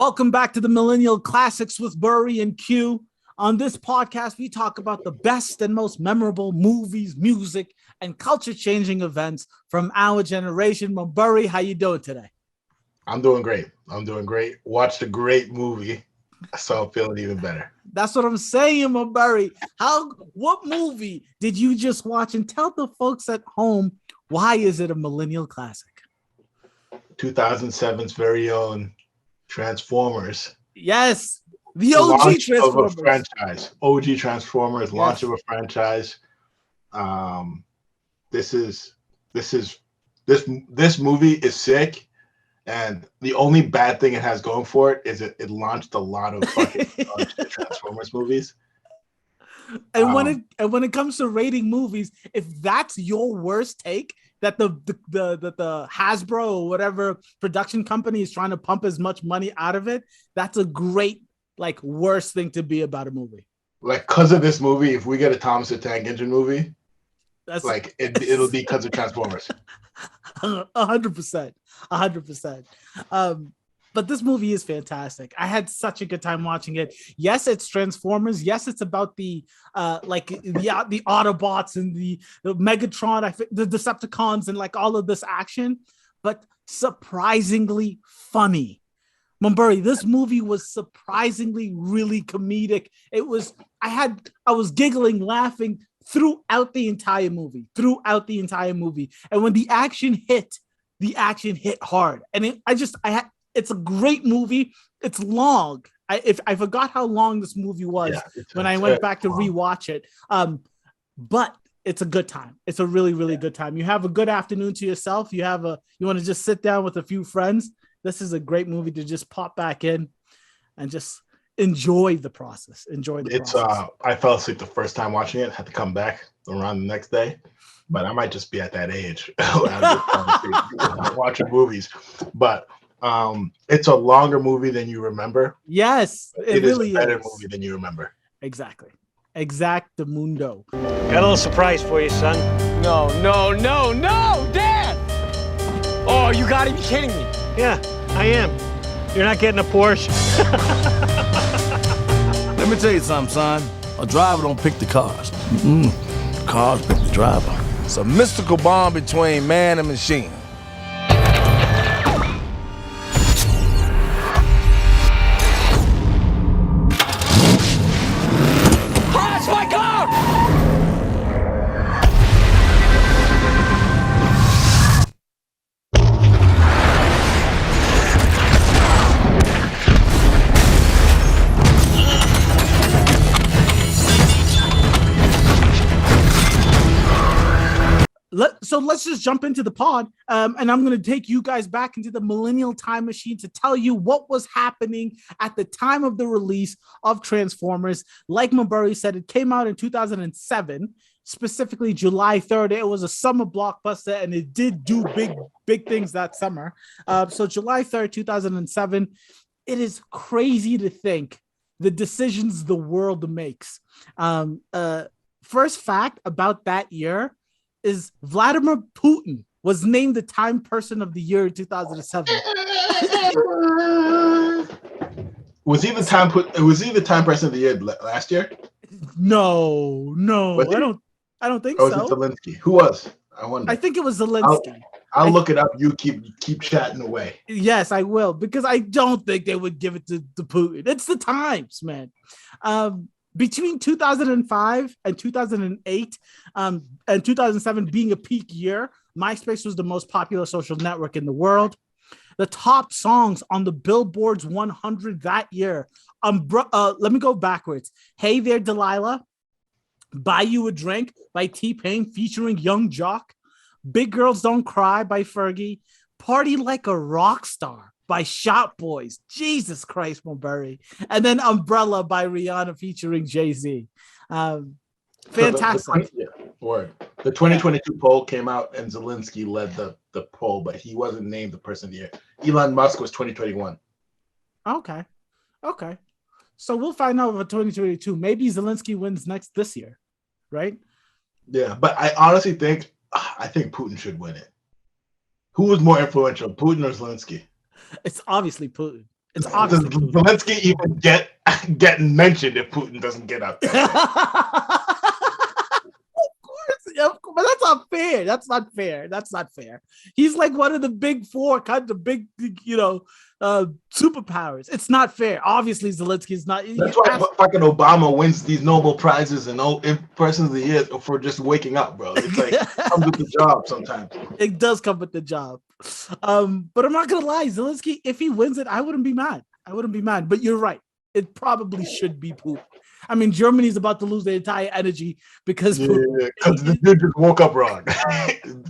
Welcome back to the Millennial Classics with Burry and Q. On this podcast, we talk about the best and most memorable movies, music, and culture-changing events from our generation. Burry, how you doing today? I'm doing great. Watched a great movie, so I'm feeling even better. That's what I'm saying, Burry. What movie did you just watch? And tell the folks at home, why is it a Millennial Classic? 2007's very own Transformers. Yes, the OG launch Transformers. Of a franchise. OG Transformers, yes. Launch of a franchise. This movie is sick, and the only bad thing it has going for it is it launched a lot of fucking Transformers movies. And when it comes to rating movies, if that's your worst take, that the Hasbro or whatever production company is trying to pump as much money out of it, that's a great worst thing to be about a movie. Because of this movie, if we get a Thomas the Tank Engine movie, it'll be because of Transformers. 100%. But this movie is fantastic. I had such a good time watching it. Yes, it's Transformers. Yes, it's about the Autobots and the Megatron, the Decepticons, and all of this action, but surprisingly funny. Mumbury, this movie was surprisingly really comedic. I was giggling, laughing throughout the entire movie. And when the action hit hard. And it's a great movie. It's long. I forgot how long this movie was when I went back to rewatch it. But it's a good time. It's a really, really good time. You have a good afternoon to yourself. You want to just sit down with a few friends. This is a great movie to just pop back in and just enjoy the process. I fell asleep the first time watching it. Had to come back around the next day. But I might just be at that age watching movies. But it's a longer movie than you remember. Yes, it really is a better movie than you remember. Exactly. Exactamundo. Got a little surprise for you, son. No, Dad! Oh, you gotta be kidding me. Yeah, I am. You're not getting a Porsche. Let me tell you something, son. A driver don't pick the cars. Cars pick the driver. It's a mystical bond between man and machine. So let's just jump into the pod, and I'm going to take you guys back into the Millennial Time Machine to tell you what was happening at the time of the release of Transformers. Like Mumbury said, it came out in 2007, specifically July 3rd. It was a summer blockbuster, and it did do big things that summer. So July 3rd, 2007, it is crazy to think the decisions the world makes. First fact about that year is Vladimir Putin was named the Time Person of the Year in 2007. Was he the Time Person of the Year last year? No, I don't think so. Or was it Zelensky? Who was? I wonder. I think it was Zelensky. I'll look it up. You keep chatting away. Yes, I will, because I don't think they would give it to Putin. It's the times, man. Between 2005 and 2008 and 2007 being a peak year, MySpace was the most popular social network in the world. The top songs on the Billboard's 100 that year. Let me go backwards. Hey There, Delilah. Buy You a Drink by T-Pain featuring Young Jock. Big Girls Don't Cry by Fergie. Party Like a Rock Star by Shop Boys. Jesus Christ, Mulberry. And then Umbrella by Rihanna featuring Jay-Z. Fantastic. The 2022 poll came out and Zelensky led the poll, but he wasn't named the person of the year. Elon Musk was 2021. Okay. So we'll find out for 2022. Maybe Zelensky wins this year, right? Yeah, but I honestly think Putin should win it. Who was more influential, Putin or Zelensky? It's obviously Putin. It's Does obviously Putin. Zelensky even getting mentioned if Putin doesn't get out there? Yeah, but that's not fair. That's not fair. He's like one of the big four, kind of big, superpowers. It's not fair. Obviously, Zelensky's not. That's why fucking Obama wins these Nobel Prizes and Person of the Year for just waking up, bro. It's like comes with the job sometimes. It does come with the job. But I'm not gonna lie, Zelensky, if he wins it, I wouldn't be mad. But you're right. It probably should be Putin. I mean, Germany's about to lose their entire energy because the dude just woke up wrong.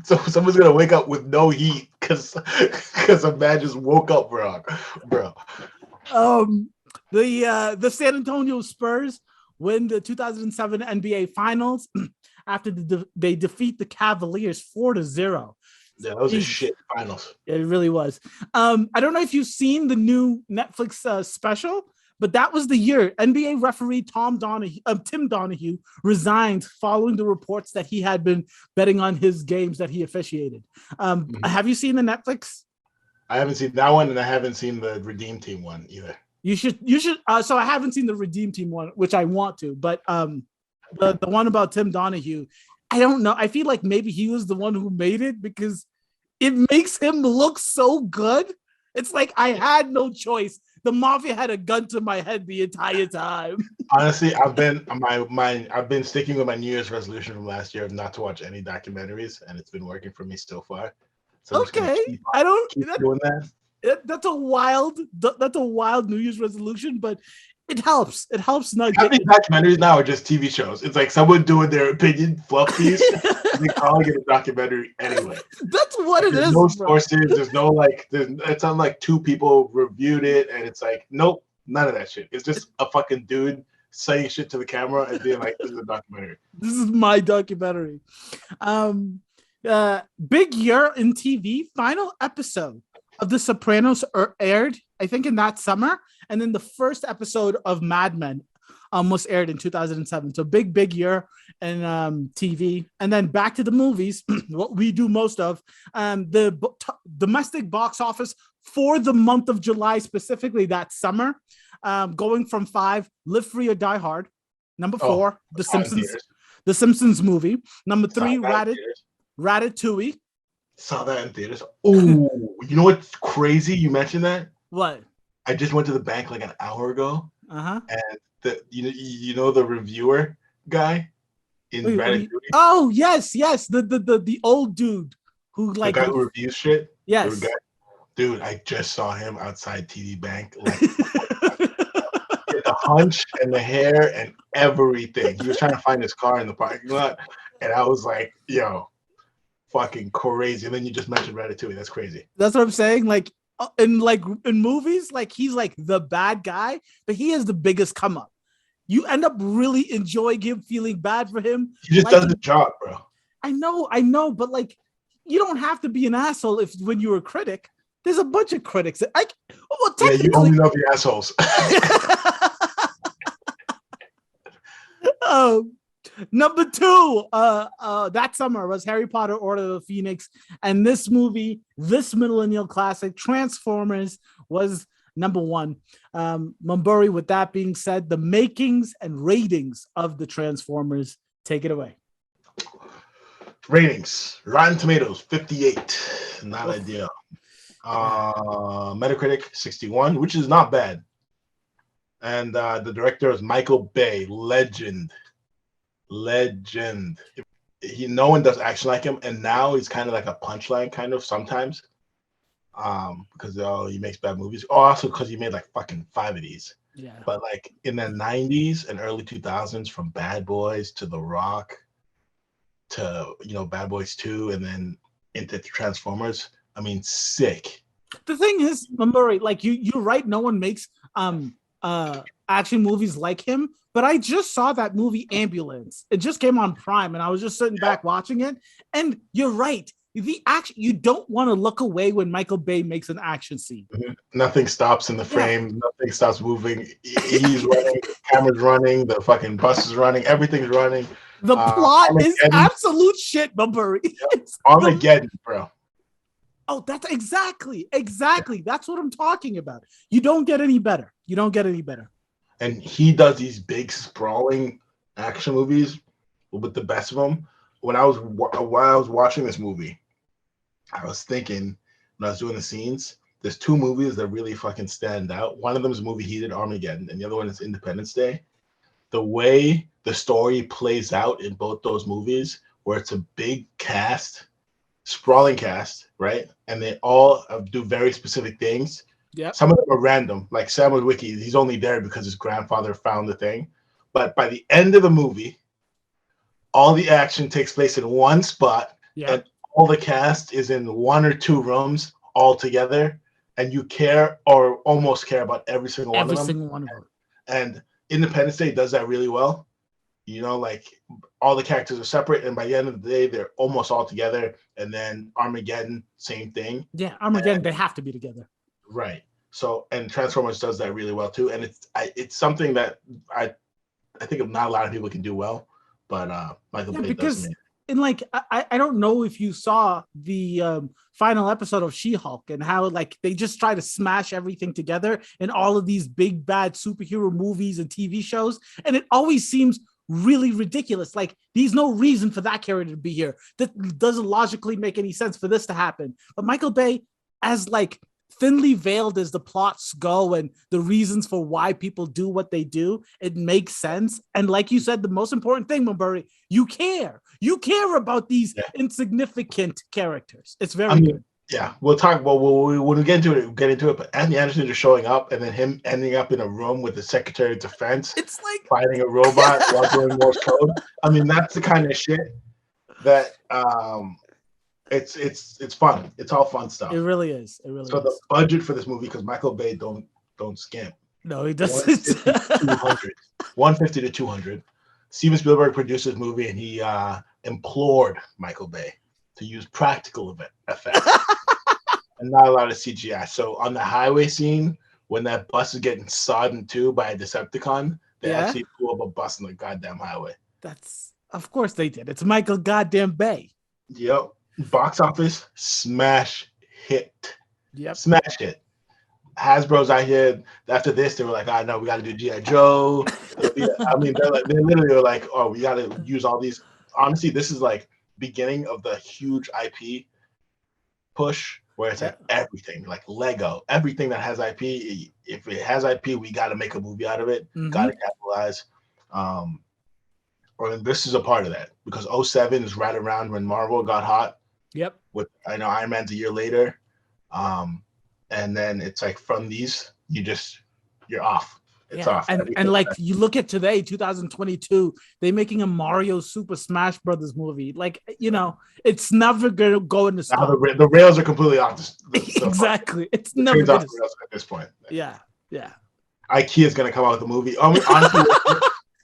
So someone's gonna wake up with no heat because a man just woke up wrong, bro. The San Antonio Spurs win the 2007 NBA Finals after they defeat the Cavaliers 4-0. Yeah, that was a shit finals. It really was. I don't know if you've seen the new Netflix special, but that was the year NBA referee Tim Donahue resigned following the reports that he had been betting on his games that he officiated. Have you seen the Netflix? I haven't seen that one, and I haven't seen the Redeem Team one either. You should. So I haven't seen the Redeem Team one, which I want to, but the one about Tim Donahue, I don't know. I feel like maybe he was the one who made it because it makes him look so good. It's like I had no choice. The mafia had a gun to my head the entire time. Honestly, I've been sticking with my New Year's resolution from last year of not to watch any documentaries, and it's been working for me so far. So okay, keep doing that. That's a wild New Year's resolution, but it helps. It helps not get documentaries now are just TV shows. It's like someone doing their opinion fluff piece. They probably get a documentary anyway. That's what it is. No sources. There's no it's not like two people reviewed it, and it's like nope, none of that shit. It's just a fucking dude saying shit to the camera and being like, "This is a documentary. This is my documentary." Big year in TV. Final episode of The Sopranos aired, I think, in that summer. And then the first episode of Mad Men was aired in 2007. So big year in TV. And then back to the movies, what we do most of, the domestic box office for the month of July, specifically that summer, going from 5, Live Free or Die Hard. Number 4, The Simpsons movie. Number 3, Ratatouille. Saw that in theaters. Oh, you know what's crazy? You mentioned that. What? I just went to the bank like an hour ago. And the reviewer guy in Ratatouille. Oh yes, the old dude who like the guy who reviews shit. Yes, dude, I just saw him outside TD Bank. Like, the hunch and the hair and everything. He was trying to find his car in the parking lot, and I was like, "Yo, fucking crazy." And then you just mentioned Ratatouille. That's crazy. That's what I'm saying. Like in movies, like he's like the bad guy, but he has the biggest come up. You end up really enjoying him, feeling bad for him. He just does the job, bro. I know, but like you don't have to be an asshole when you're a critic. There's a bunch of critics. You only know the assholes. Number 2, that summer was Harry Potter: Order of the Phoenix, and this movie, this millennial classic, Transformers, was number 1. Mumburi, with that being said, the makings and ratings of the Transformers, take it away. Ratings: Rotten Tomatoes 58, not ideal. Metacritic 61, which is not bad. And the director is Michael Bay, legend. No one does action like him, and now he's kind of like a punchline kind of sometimes, because he makes bad movies. Also because he made like fucking 5 of these. Yeah. But like in the 90s and early 2000s, from Bad Boys to The Rock to Bad Boys 2, and then into Transformers. I mean, sick. The thing is, Murray, like you're right. No one makes action movies like him. But I just saw that movie Ambulance. It just came on Prime, and I was just sitting back watching it. And you're right. The action, you don't want to look away when Michael Bay makes an action scene. Mm-hmm. Nothing stops in the frame. Yeah. Nothing stops moving. He's running. The camera's running. The fucking bus is running. Everything's running. The plot is absolute shit, Murray. Armageddon, bro. Oh, that's exactly. That's what I'm talking about. You don't get any better. And he does these big sprawling action movies with the best of them. While I was watching this movie, I was thinking when I was doing the scenes, there's two movies that really fucking stand out. One of them is a movie he did, Armageddon, and the other one is Independence Day. The way the story plays out in both those movies, where it's a big cast, sprawling cast, right? And they all do very specific things. Yeah. Some of them are random, like Sam Witwicky. He's only there because his grandfather found the thing. But by the end of the movie, all the action takes place in one spot, and all the cast is in one or two rooms all together, and you care or almost care about every single one of them. Every single one of them. And Independence Day does that really well. You know, like all the characters are separate, and by the end of the day, they're almost all together. And then Armageddon, same thing. Yeah, Armageddon, they have to be together. Right. So, and Transformers does that really well too. And it's something that I think not a lot of people can do well, but Michael Bay does. And like I don't know if you saw the final episode of She-Hulk and how like they just try to smash everything together in all of these big bad superhero movies and TV shows, and it always seems really ridiculous. Like there's no reason for that character to be here. That doesn't logically make any sense for this to happen. But Michael Bay, as like thinly veiled as the plots go and the reasons for why people do what they do, it makes sense. And like you said, the most important thing, Mumbury, you care about these insignificant characters. It's very good. Yeah, we'll talk. Well, when we get into it. But Anthony Anderson just showing up and then him ending up in a room with the Secretary of Defense. It's like fighting a robot while doing Morse code. I mean, that's the kind of shit that it's fun. It's all fun stuff. It really is. So the budget for this movie, because Michael Bay don't skimp. No, he doesn't. 150 to 200. Steven Spielberg produced this movie, and he implored Michael Bay to use practical effects and not a lot of CGI. So on the highway scene, when that bus is getting sawed in two by a Decepticon, they actually blew up a bus on the goddamn highway. Of course they did. It's Michael goddamn Bay. Yep. Box office smash hit. Yep. Smash hit. Hasbro's out here. After this, they were like, no, we got to do G.I. Joe. I mean, they literally were like, oh, we got to use all these. Honestly, this is like beginning of the huge IP push where it's like everything, like Lego, everything that has IP. If it has IP, we got to make a movie out of it. Got to capitalize. Or this is a part of that because 2007 is right around when Marvel got hot. Yep. With Iron Man's a year later. And then it's like from these, you're off. It's off. And like you look at today, 2022, they're making a Mario Super Smash Brothers movie. Like, it's never gonna go into stop. The rails are completely off. Exactly. It's never gonna off the rails at this point. Yeah. IKEA is gonna come out with a movie. I mean, honestly,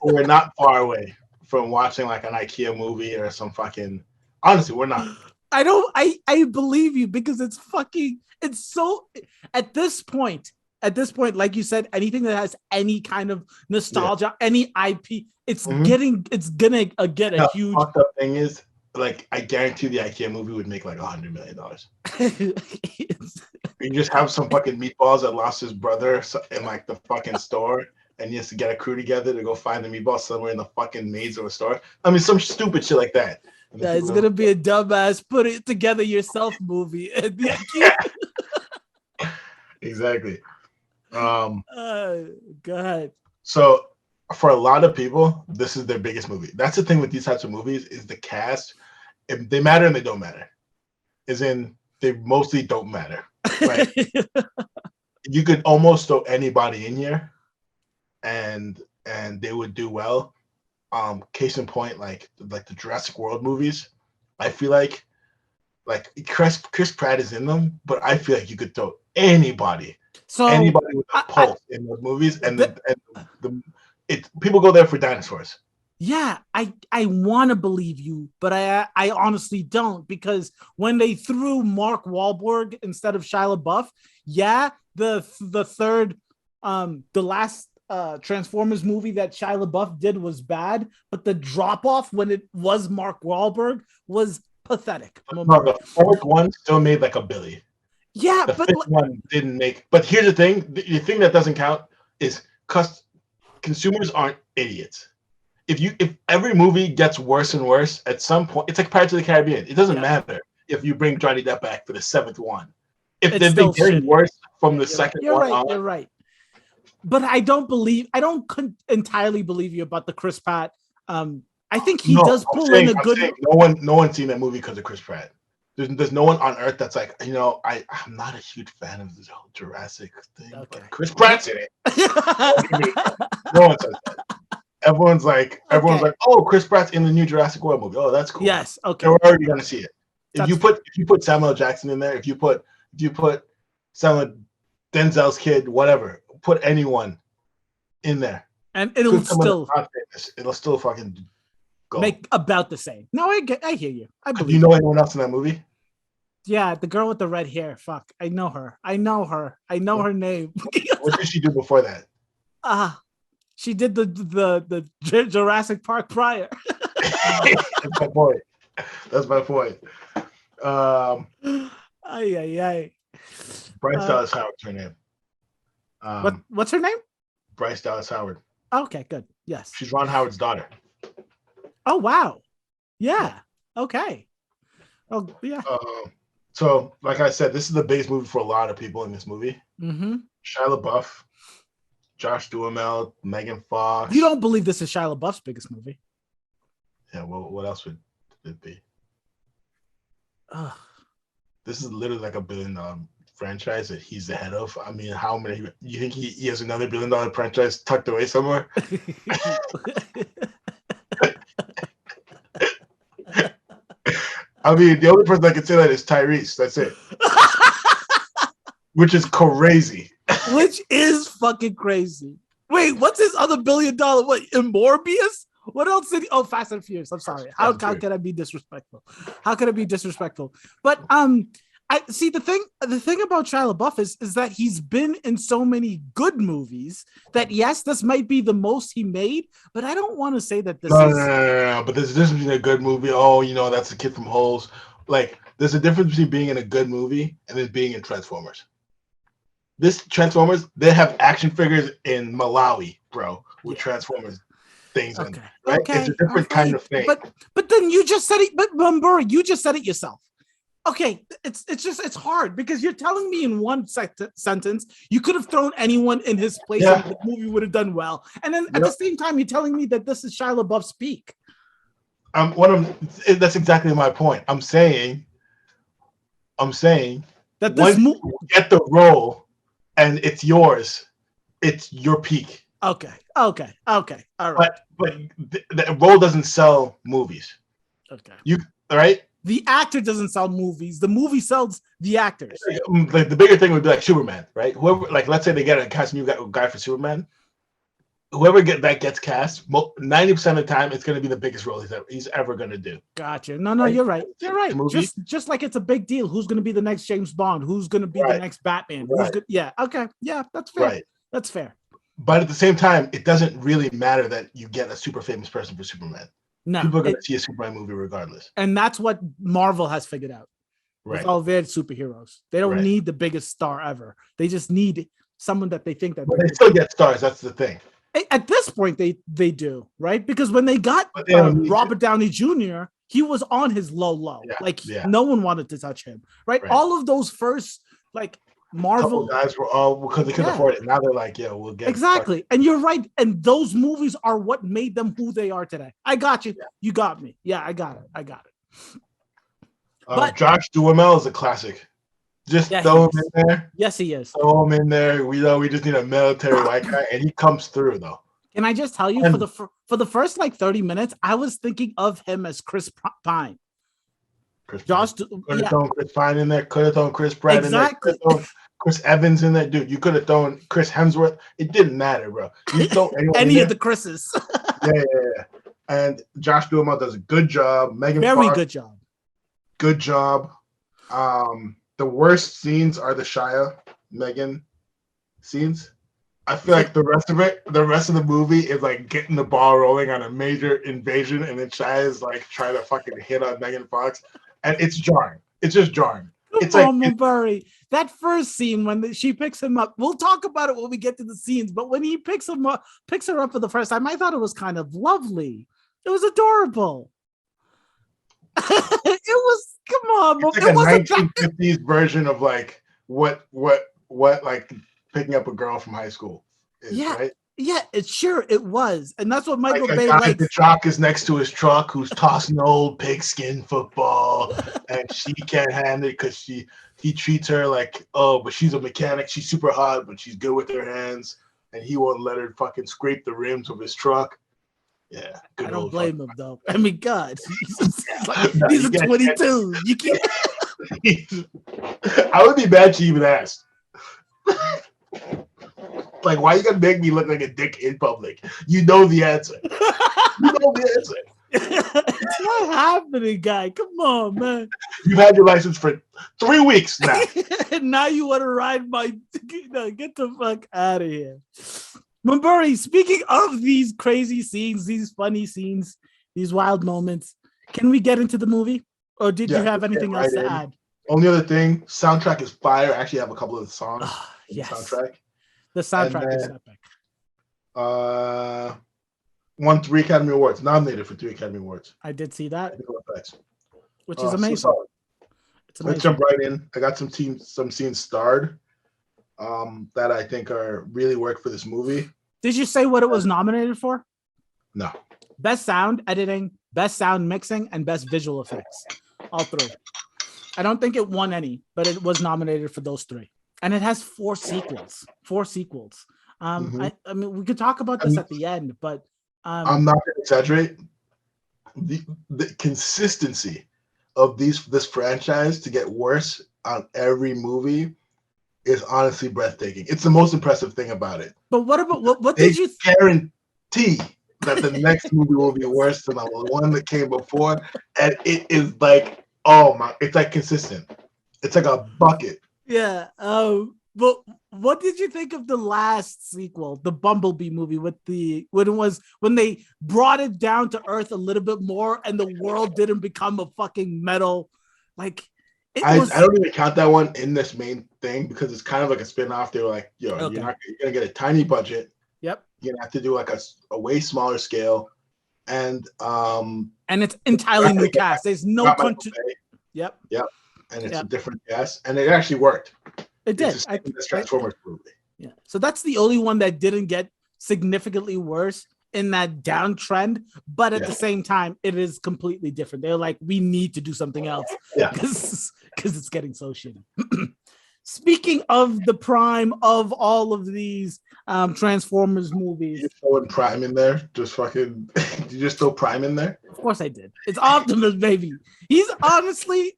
we're not far away from watching like an IKEA movie or some fucking. Honestly, we're not. I believe you because it's so at this point, like you said, anything that has any kind of nostalgia, any IP, it's gonna get a huge. The fucked up thing is, like, I guarantee the IKEA movie would make like $100 million. You just have some fucking meatballs that lost his brother in like the fucking store, and he has to get a crew together to go find the meatballs somewhere in the fucking maze of a store. I mean, some stupid shit like that. Yeah, it's gonna be a dumbass put it together yourself movie. Exactly. Go ahead. So for a lot of people, this is their biggest movie. That's the thing with these types of movies is the cast. If they matter and they don't matter. As in, they mostly don't matter. Right? You could almost throw anybody in here, and they would do well. Case in point, like the Jurassic World movies, I feel like Chris Pratt is in them, but I feel like you could throw anybody with a pulse in those movies, and people go there for dinosaurs. Yeah, I want to believe you, but I honestly don't, because when they threw Mark Wahlberg instead of Shia LaBeouf, the last Transformers movie that Shia LaBeouf did was bad, but the drop off when it was Mark Wahlberg was pathetic. No, the fourth one still made like $1 billion. Yeah, The but fifth one didn't make. But here's the thing: the thing that doesn't count is consumers aren't idiots. If every movie gets worse and worse, at some point, it's like Pirates of the Caribbean. It doesn't matter if you bring Johnny Depp back for the seventh one. If they've been getting worse from the second one on, you're right. But I don't entirely believe you about the Chris Pratt. I think he does pull in a good. No one's seen that movie because of Chris Pratt. There's no one on earth that's like, I'm not a huge fan of this whole Jurassic thing. Okay. But Chris Pratt's in it. No one says that. Everyone's like, oh, Chris Pratt's in the new Jurassic World movie. Oh, that's cool. Yes, okay. We're already gonna see it. If you put Samuel Jackson in there, if you put Samuel Denzel's kid, whatever, put anyone in there, and it'll still fucking go. Make about the same. No, I hear you. I believe. Do you know anyone else in that movie? Yeah, the girl with the red hair. Fuck, I know her. I know her name. What did she do before that? She did the Jurassic Park prior. That's my point. Ay. Bryce Dallas Howard's her name. What's her name? Bryce Dallas Howard. Okay, good. Yes. She's Ron Howard's daughter. Oh, wow. Yeah. Okay. Oh, yeah. So, like I said, this is the base movie for a lot of people in this movie. Mm-hmm. Shia LaBeouf, Josh Duhamel, Megan Fox. You don't believe this is Shia LaBeouf's biggest movie? Yeah, well, what else would it be? Ugh. This is literally like $1 billion franchise that he's the head of. I mean, how many? You think he has another $1 billion franchise tucked away somewhere? I mean, the only person that can say that is Tyrese. That's it. Which is crazy. Which is fucking crazy. Wait, what's his other $1 billion? What, Morbius? What else did he? Oh, Fast and Furious. I'm sorry. How can I be disrespectful? How can I be disrespectful? But I see the thing about Shia LaBeouf is that he's been in so many good movies that yes, this might be the most he made, but I don't want to say that this is no. But there's a difference between a good movie. Oh, that's the kid from Holes. Like, there's a difference between being in a good movie and then being in Transformers. This Transformers, they have action figures in Malawi, bro, with Transformers things in, right? It's a different kind of thing. But then you just said it. But Mambura, you just said it yourself. Okay, it's hard because you're telling me in one sentence you could have thrown anyone in his place and the movie would have done well, and then at the same time you're telling me that this is Shia LaBeouf's peak. That's exactly my point. I'm saying that this movie, you get the role and it's yours, it's your peak. Okay, all right. But the role doesn't sell movies. Okay, right. The actor doesn't sell movies. The movie sells the actors. Like the bigger thing would be like Superman, right? Whoever, like, let's say they get a cast new guy for Superman. Whoever gets cast, 90% of the time, it's going to be the biggest role he's ever going to do. Gotcha. No, right? You're right. You're right. Just like it's a big deal. Who's going to be the next James Bond? Who's going to be the next Batman? Right. Yeah. Okay. Yeah, that's fair. Right. That's fair. But at the same time, it doesn't really matter that you get a super famous person for Superman. No, people are going to see a Superman movie regardless. And that's what Marvel has figured out. Right. With all their superheroes. They don't need the biggest star ever. They just need someone that they think that they still get stars. That's the thing. At this point, they do, right? Because when they got Robert Downey Jr., he was on his low. Yeah, no one wanted to touch him, right? All of those first, like, Marvel guys were all because they couldn't afford it. Now they're like, yeah, we'll get exactly. And you're right. And those movies are what made them who they are today. I got you. Yeah. You got me. Yeah, I got it. But Josh Duhamel is a classic. Just throw him in there. Yes, he is. Throw him in there. We just need a military white guy, and he comes through though. Can I just tell you, for the first like 30 minutes, I was thinking of him as Chris Pine. Could have thrown Chris Pine in there. Could have thrown Chris Pratt in there. Could have thrown Chris Evans in there, dude. You could have thrown Chris Hemsworth. It didn't matter, bro. You throw any of the Chris's. yeah. And Josh Duhamel does a good job. Megan Very Fox, good job. Good job. The worst scenes are the Shia Megan scenes. I feel like the rest of the movie is like getting the ball rolling on a major invasion, and then Shia is like trying to fucking hit on Megan Fox. and it's jarring. It's just jarring. It's Come like on, Murray. That first scene when she picks him up, we'll talk about it when we get to the scenes. But when he picks her up for the first time, I thought it was kind of lovely. It was adorable. It was, come on, it's like a 1950s version of like what like picking up a girl from high school is, right? Yeah, it was, and that's what Michael Like Bay a guy, likes. the jock is next to his truck who's tossing old pigskin football, and she can't handle it because he treats her like, oh, but she's a mechanic, she's super hot, but she's good with her hands, and he won't let her fucking scrape the rims of his truck. Yeah, I don't blame him though. I mean, God, like, No, these are 22. You can't. I would be mad she even asked. Like, why you gotta make me look like a dick in public? You know the answer. You know the answer. It's not happening, guy. Come on, man. You've had your license for 3 weeks now. And now you want to ride my... No, get the fuck out of here. Mumbury, speaking of these crazy scenes, these funny scenes, these wild moments, can we get into the movie? Or did you have anything else to add? Only other thing, soundtrack is fire. I actually have a couple of songs in the soundtrack. The soundtrack is epic. Won 3 Academy Awards, nominated for 3 Academy Awards. I did see that, which is amazing. So it's amazing. Let's jump right in. I got some scenes starred that I think are really work for this movie. Did you say what it was nominated for? No. Best sound editing, best sound mixing, and best visual effects. All 3. I don't think it won any, but it was nominated for those 3. And it has 4 sequels. I mean, we could talk about this at the end, but I'm not going to exaggerate. The consistency of this franchise to get worse on every movie is honestly breathtaking. It's the most impressive thing about it. But what about what did you guarantee that the next movie will be worse than the one that came before, and it is like, oh my, it's like consistent. It's like a bucket. Yeah. But what did you think of the last sequel, the Bumblebee movie, when they brought it down to earth a little bit more, and the world didn't become a fucking metal, like I don't even count that one in this main thing because it's kind of like a spin-off. They were like, yo, okay. you're gonna get a tiny budget. Yep. You're gonna have to do like a way smaller scale, and it's entirely new cast. There's no country. Yep. And it's a different cast, and it actually worked. It did. It's the Transformers movie. Yeah. So that's the only one that didn't get significantly worse in that downtrend, but at the same time, it is completely different. They're like, we need to do something else. Yeah. Because it's getting so shitty. Speaking of the prime of all of these Transformers movies. You throwing Prime in there? Just fucking, did you just throw Prime in there? Of course I did. It's Optimus, baby. He's honestly,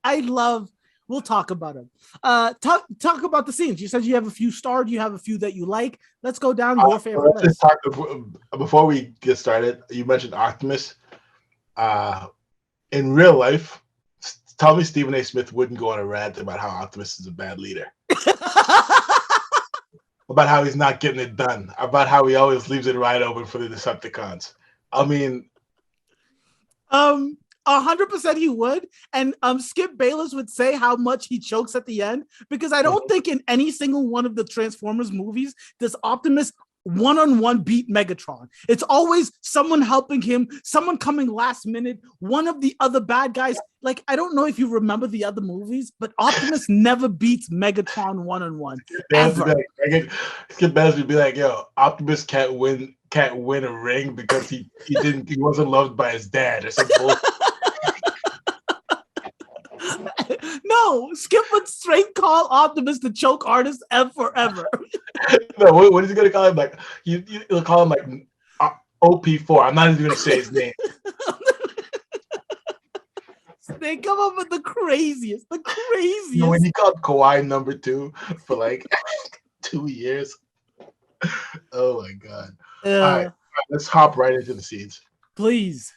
we'll talk about him. Talk about the scenes. You said you have a few starred, you have a few that you like. Let's go down your favorite list. Before we get started, you mentioned Optimus. In real life, tell me Stephen A. Smith wouldn't go on a rant about how Optimus is a bad leader. About how he's not getting it done. About how he always leaves it wide open for the Decepticons. I mean... 100% he would, and Skip Bayless would say how much he chokes at the end, because I don't think in any single one of the Transformers movies does Optimus one-on-one beat Megatron. It's always someone helping him, someone coming last minute, one of the other bad guys. Like, I don't know if you remember the other movies, but Optimus never beats Megatron one-on-one. Ever. Skip Bayless would be like, yo, Optimus can't win a ring because he wasn't loved by his dad or something. No, Skip would straight call Optimus the choke artist forever. No, what is he gonna call him? Like he'll call him like OP4. I'm not even gonna say his name. They come up with the craziest. You know, when he called Kawhi number 2 for like 2 years. Oh my god! All right, let's hop right into the scenes. Please.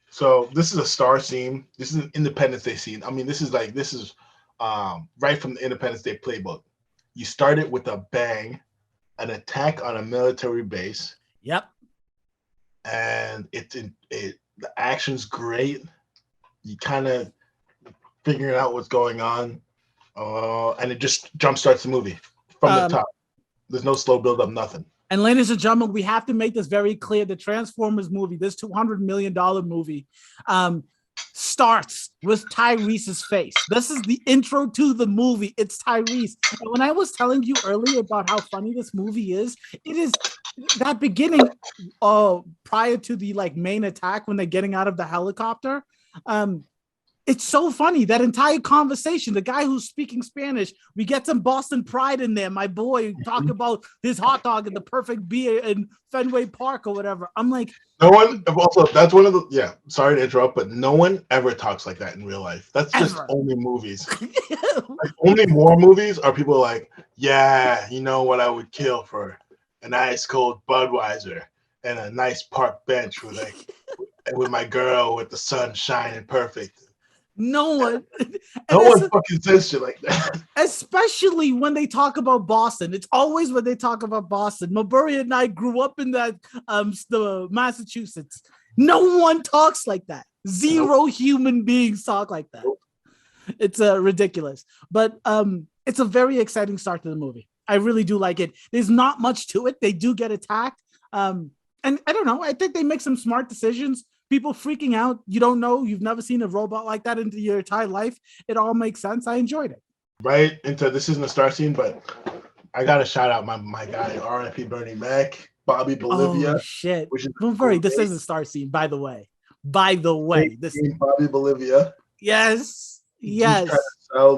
So this is a star scene. This is an Independence Day scene. I mean, this is right from the Independence Day playbook. You start it with a bang, an attack on a military base. Yep. And the action's great. you kind of figuring out what's going on, and it just jumpstarts the movie from the top. There's no slow build up, nothing. And ladies and gentlemen, we have to make this very clear. The Transformers movie, this $200 million movie, starts with Tyrese's face. This is the intro to the movie. It's Tyrese. And when I was telling you earlier about how funny this movie is, it is that beginning prior to the like main attack when they're getting out of the helicopter. It's so funny, that entire conversation, the guy who's speaking Spanish, we get some Boston pride in there. My boy talk about his hot dog and the perfect beer in Fenway Park or whatever. I'm like, no one, also, that's one of the, sorry to interrupt, but no one ever talks like that in real life. That's just only movies. Like, only war movies are people like, yeah, you know what I would kill for an ice cold Budweiser and a nice park bench with my girl with the sun shining perfect. No one fucking says shit like that. Especially when they talk about Boston. It's always when they talk about Boston. Maburi and I grew up in that the Massachusetts. No one talks like that. Zero human beings talk like that. It's ridiculous. But it's a very exciting start to the movie. I really do like it. There's not much to it. They do get attacked. And I don't know. I think they make some smart decisions. People freaking out. You don't know. You've never seen a robot like that into your entire life. It all makes sense. I enjoyed it. Right into this isn't a star scene, but I gotta shout out my guy, R.I.P. Bernie Mac, Bobby Bolivia. Oh shit! Don't worry, this isn't a star scene, by the way. This Bobby Bolivia. Yes. He's trying to sell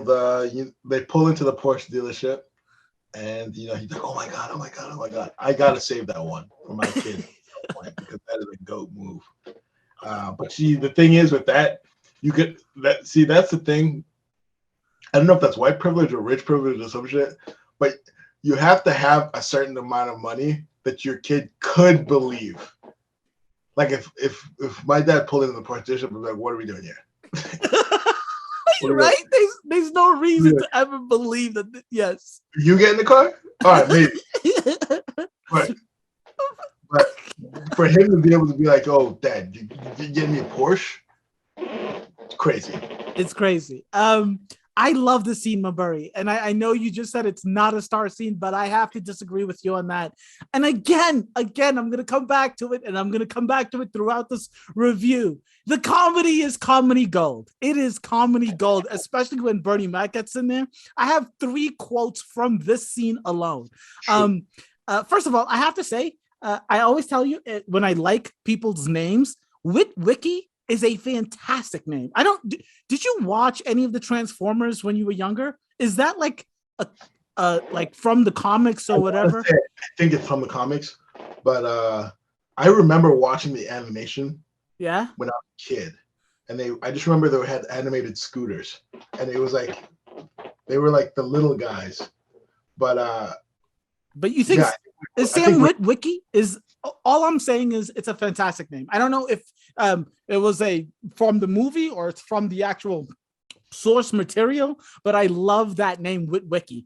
they pull into the Porsche dealership, and he's like, oh my god, I gotta save that one for my kid because that is a goat move. But see, the thing is with that, you get that. See, that's the thing. I don't know if that's white privilege or rich privilege or some shit, but you have to have a certain amount of money that your kid could believe. Like if my dad pulled into the partition, I'd be like, "What are we doing here?" Right? There's no reason to ever believe that. Yes. You get in the car? All right, maybe. But for him to be able to be like, "Oh, Dad, you getting me a Porsche?" It's crazy. It's crazy. I love the scene, Maburi, and I know you just said it's not a star scene, but I have to disagree with you on that. And again, I'm going to come back to it, and I'm going to come back to it throughout this review. The comedy is comedy gold. It is comedy gold, especially when Bernie Mac gets in there. I have 3 quotes from this scene alone. First of all, I have to say, I always tell you when I like people's names, Witwicky is a fantastic name. Did you watch any of the Transformers when you were younger? Is that like like from the comics or whatever? I think it's from the comics, but I remember watching the animation when I was a kid, and I just remember they had animated scooters, and it was like they were like the little guys, but you think is Sam Witwicky is all I'm saying is it's a fantastic name. I don't know if it was from the movie or it's from the actual source material, but I love that name, Witwicky.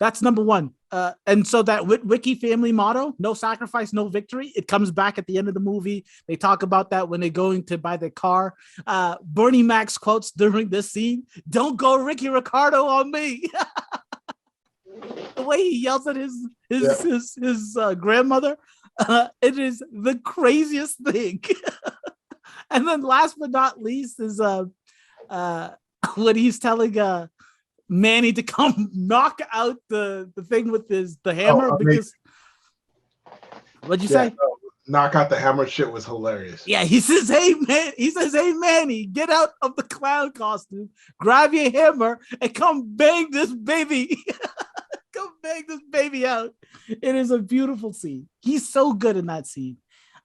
That's number one. And so that Witwicky family motto, no sacrifice, no victory, it comes back at the end of the movie. They talk about that when they're going to buy their car. Bernie Mac's quotes during this scene, "Don't go Ricky Ricardo on me." The way he yells at his grandmother, it is the craziest thing. And then last but not least is when he's telling Manny to come knock out the thing with the hammer because what'd you say? Knock out the hammer shit was hilarious. Yeah, he says, hey Manny, get out of the clown costume, grab your hammer, and come bang this baby. Come bang this baby out. It is a beautiful scene. He's so good in that scene.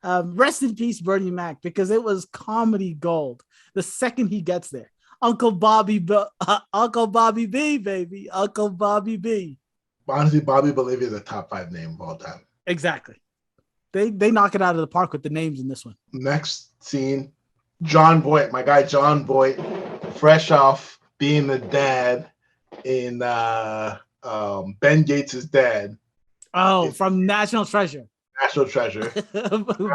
Rest in peace, Bernie Mac, because it was comedy gold. The second he gets there, Uncle Bobby B, baby, Uncle Bobby B. Honestly, Bobby Bolivia is a top 5 name of all time. Exactly. They knock it out of the park with the names in this one. Next scene, John Voight, my guy John Voight, fresh off being the dad in Ben Gates' dad. Oh, from National Treasure. National Treasure.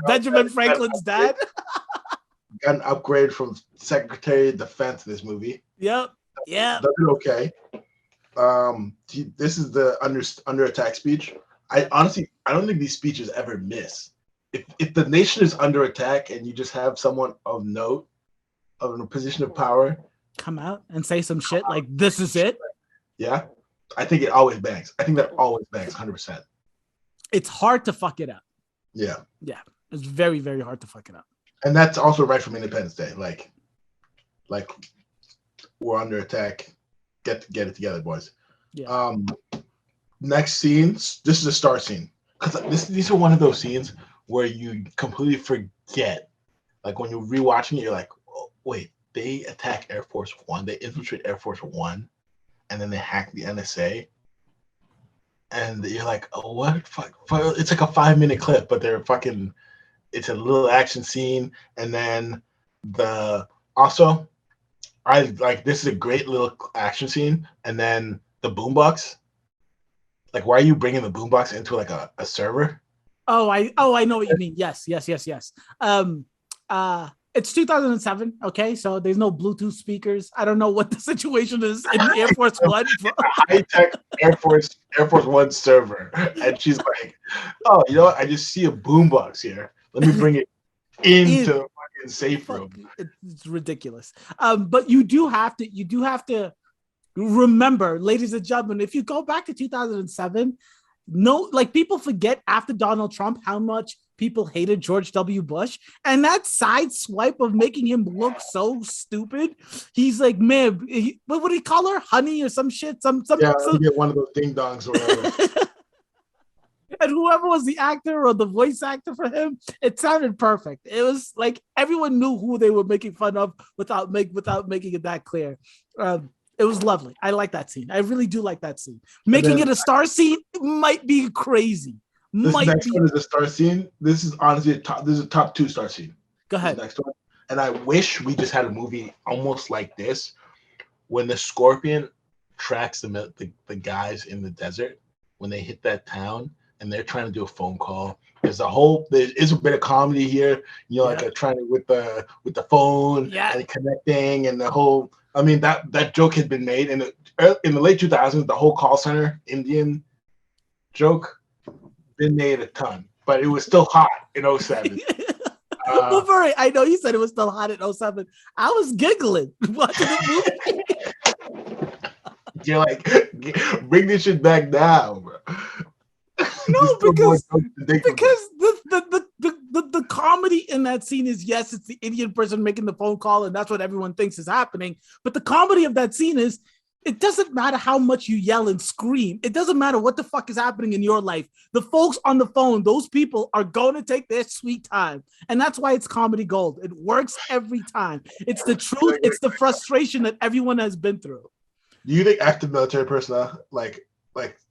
Benjamin Franklin's dad. got an upgrade from Secretary of Defense in this movie. Yep. Yeah. Does it okay. This is the under attack speech. I don't think these speeches ever miss. If the nation is under attack and you just have someone of note, of in a position of power, come out and say some shit like this is it. Yeah, I think it always bangs. I think that always bangs 100%. It's hard to fuck it up. Yeah. It's very, very hard to fuck it up. And that's also right from Independence Day. Like we're under attack. Get it together, boys. Yeah. Next scenes. This is a star scene because these are one of those scenes where you completely forget. Like when you're rewatching it, you're like, oh, wait, they attack Air Force One. They infiltrate Air Force One, and then they hack the NSA. And you're like, oh, what? Fuck. It's like a 5-minute clip, but they're fucking. It's a little action scene, and then I like this is a great little action scene, and then the boombox. Like, why are you bringing the boombox into like a server? Oh, I know what you mean. Yes. It's 2007. Okay, so there's no Bluetooth speakers. I don't know what the situation is in Air Force One. High tech Air Force One server, and she's like, "Oh, you know what? I just see a boombox here. Let me bring it into the fucking safe room." It's ridiculous. But you do have to remember, ladies and gentlemen, if you go back to 2007, people forget after Donald Trump how much people hated George W. Bush, and that side swipe of making him look so stupid. He's like, man, what would he call her? Honey or some shit? Some get one of those ding dongs or whatever. And whoever was the actor or the voice actor for him, it sounded perfect. It was like everyone knew who they were making fun of without making it that clear. It was lovely. I like that scene. I really do like that scene. Making it a star scene might be crazy. This next one is a star scene. This is honestly a top 2 star scene. Go ahead. Next one. And I wish we just had a movie almost like this, when the Scorpion tracks the guys in the desert when they hit that town and they're trying to do a phone call. There is a bit of comedy here, like trying to with the phone and connecting and the whole. I mean that joke had been made in the late 2000s. The whole call center Indian joke been made a ton, but it was still hot in 07. I know you said it was still hot in 07. I was giggling watching the movie. You're like, bring this shit back now, bro. No, because the comedy in that scene is, yes, it's the Indian person making the phone call, and that's what everyone thinks is happening. But the comedy of that scene is, it doesn't matter how much you yell and scream. It doesn't matter what the fuck is happening in your life. The folks on the phone, those people are going to take their sweet time. And that's why it's comedy gold. It works every time. It's the truth. It's the frustration that everyone has been through. Do you think active military personnel, like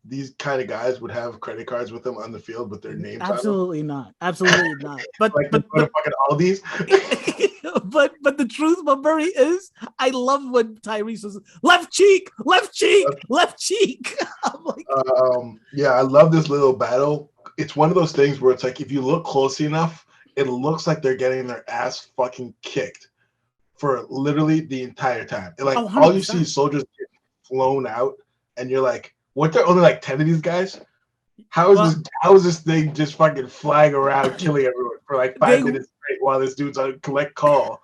these kind of guys, would have credit cards with them on the field with their names? Absolutely not. Absolutely not. But fucking all these. but the truth, Murray, is I love when Tyrese was left cheek. I'm like, I love this little battle. It's one of those things where it's like, if you look closely enough, it looks like they're getting their ass fucking kicked for literally the entire time. And like, all you see is soldiers get flown out, and you're like, what? There are only like 10 of these guys? How is this thing just fucking flying around, killing everyone for like 5 minutes straight while this dude's on collect call,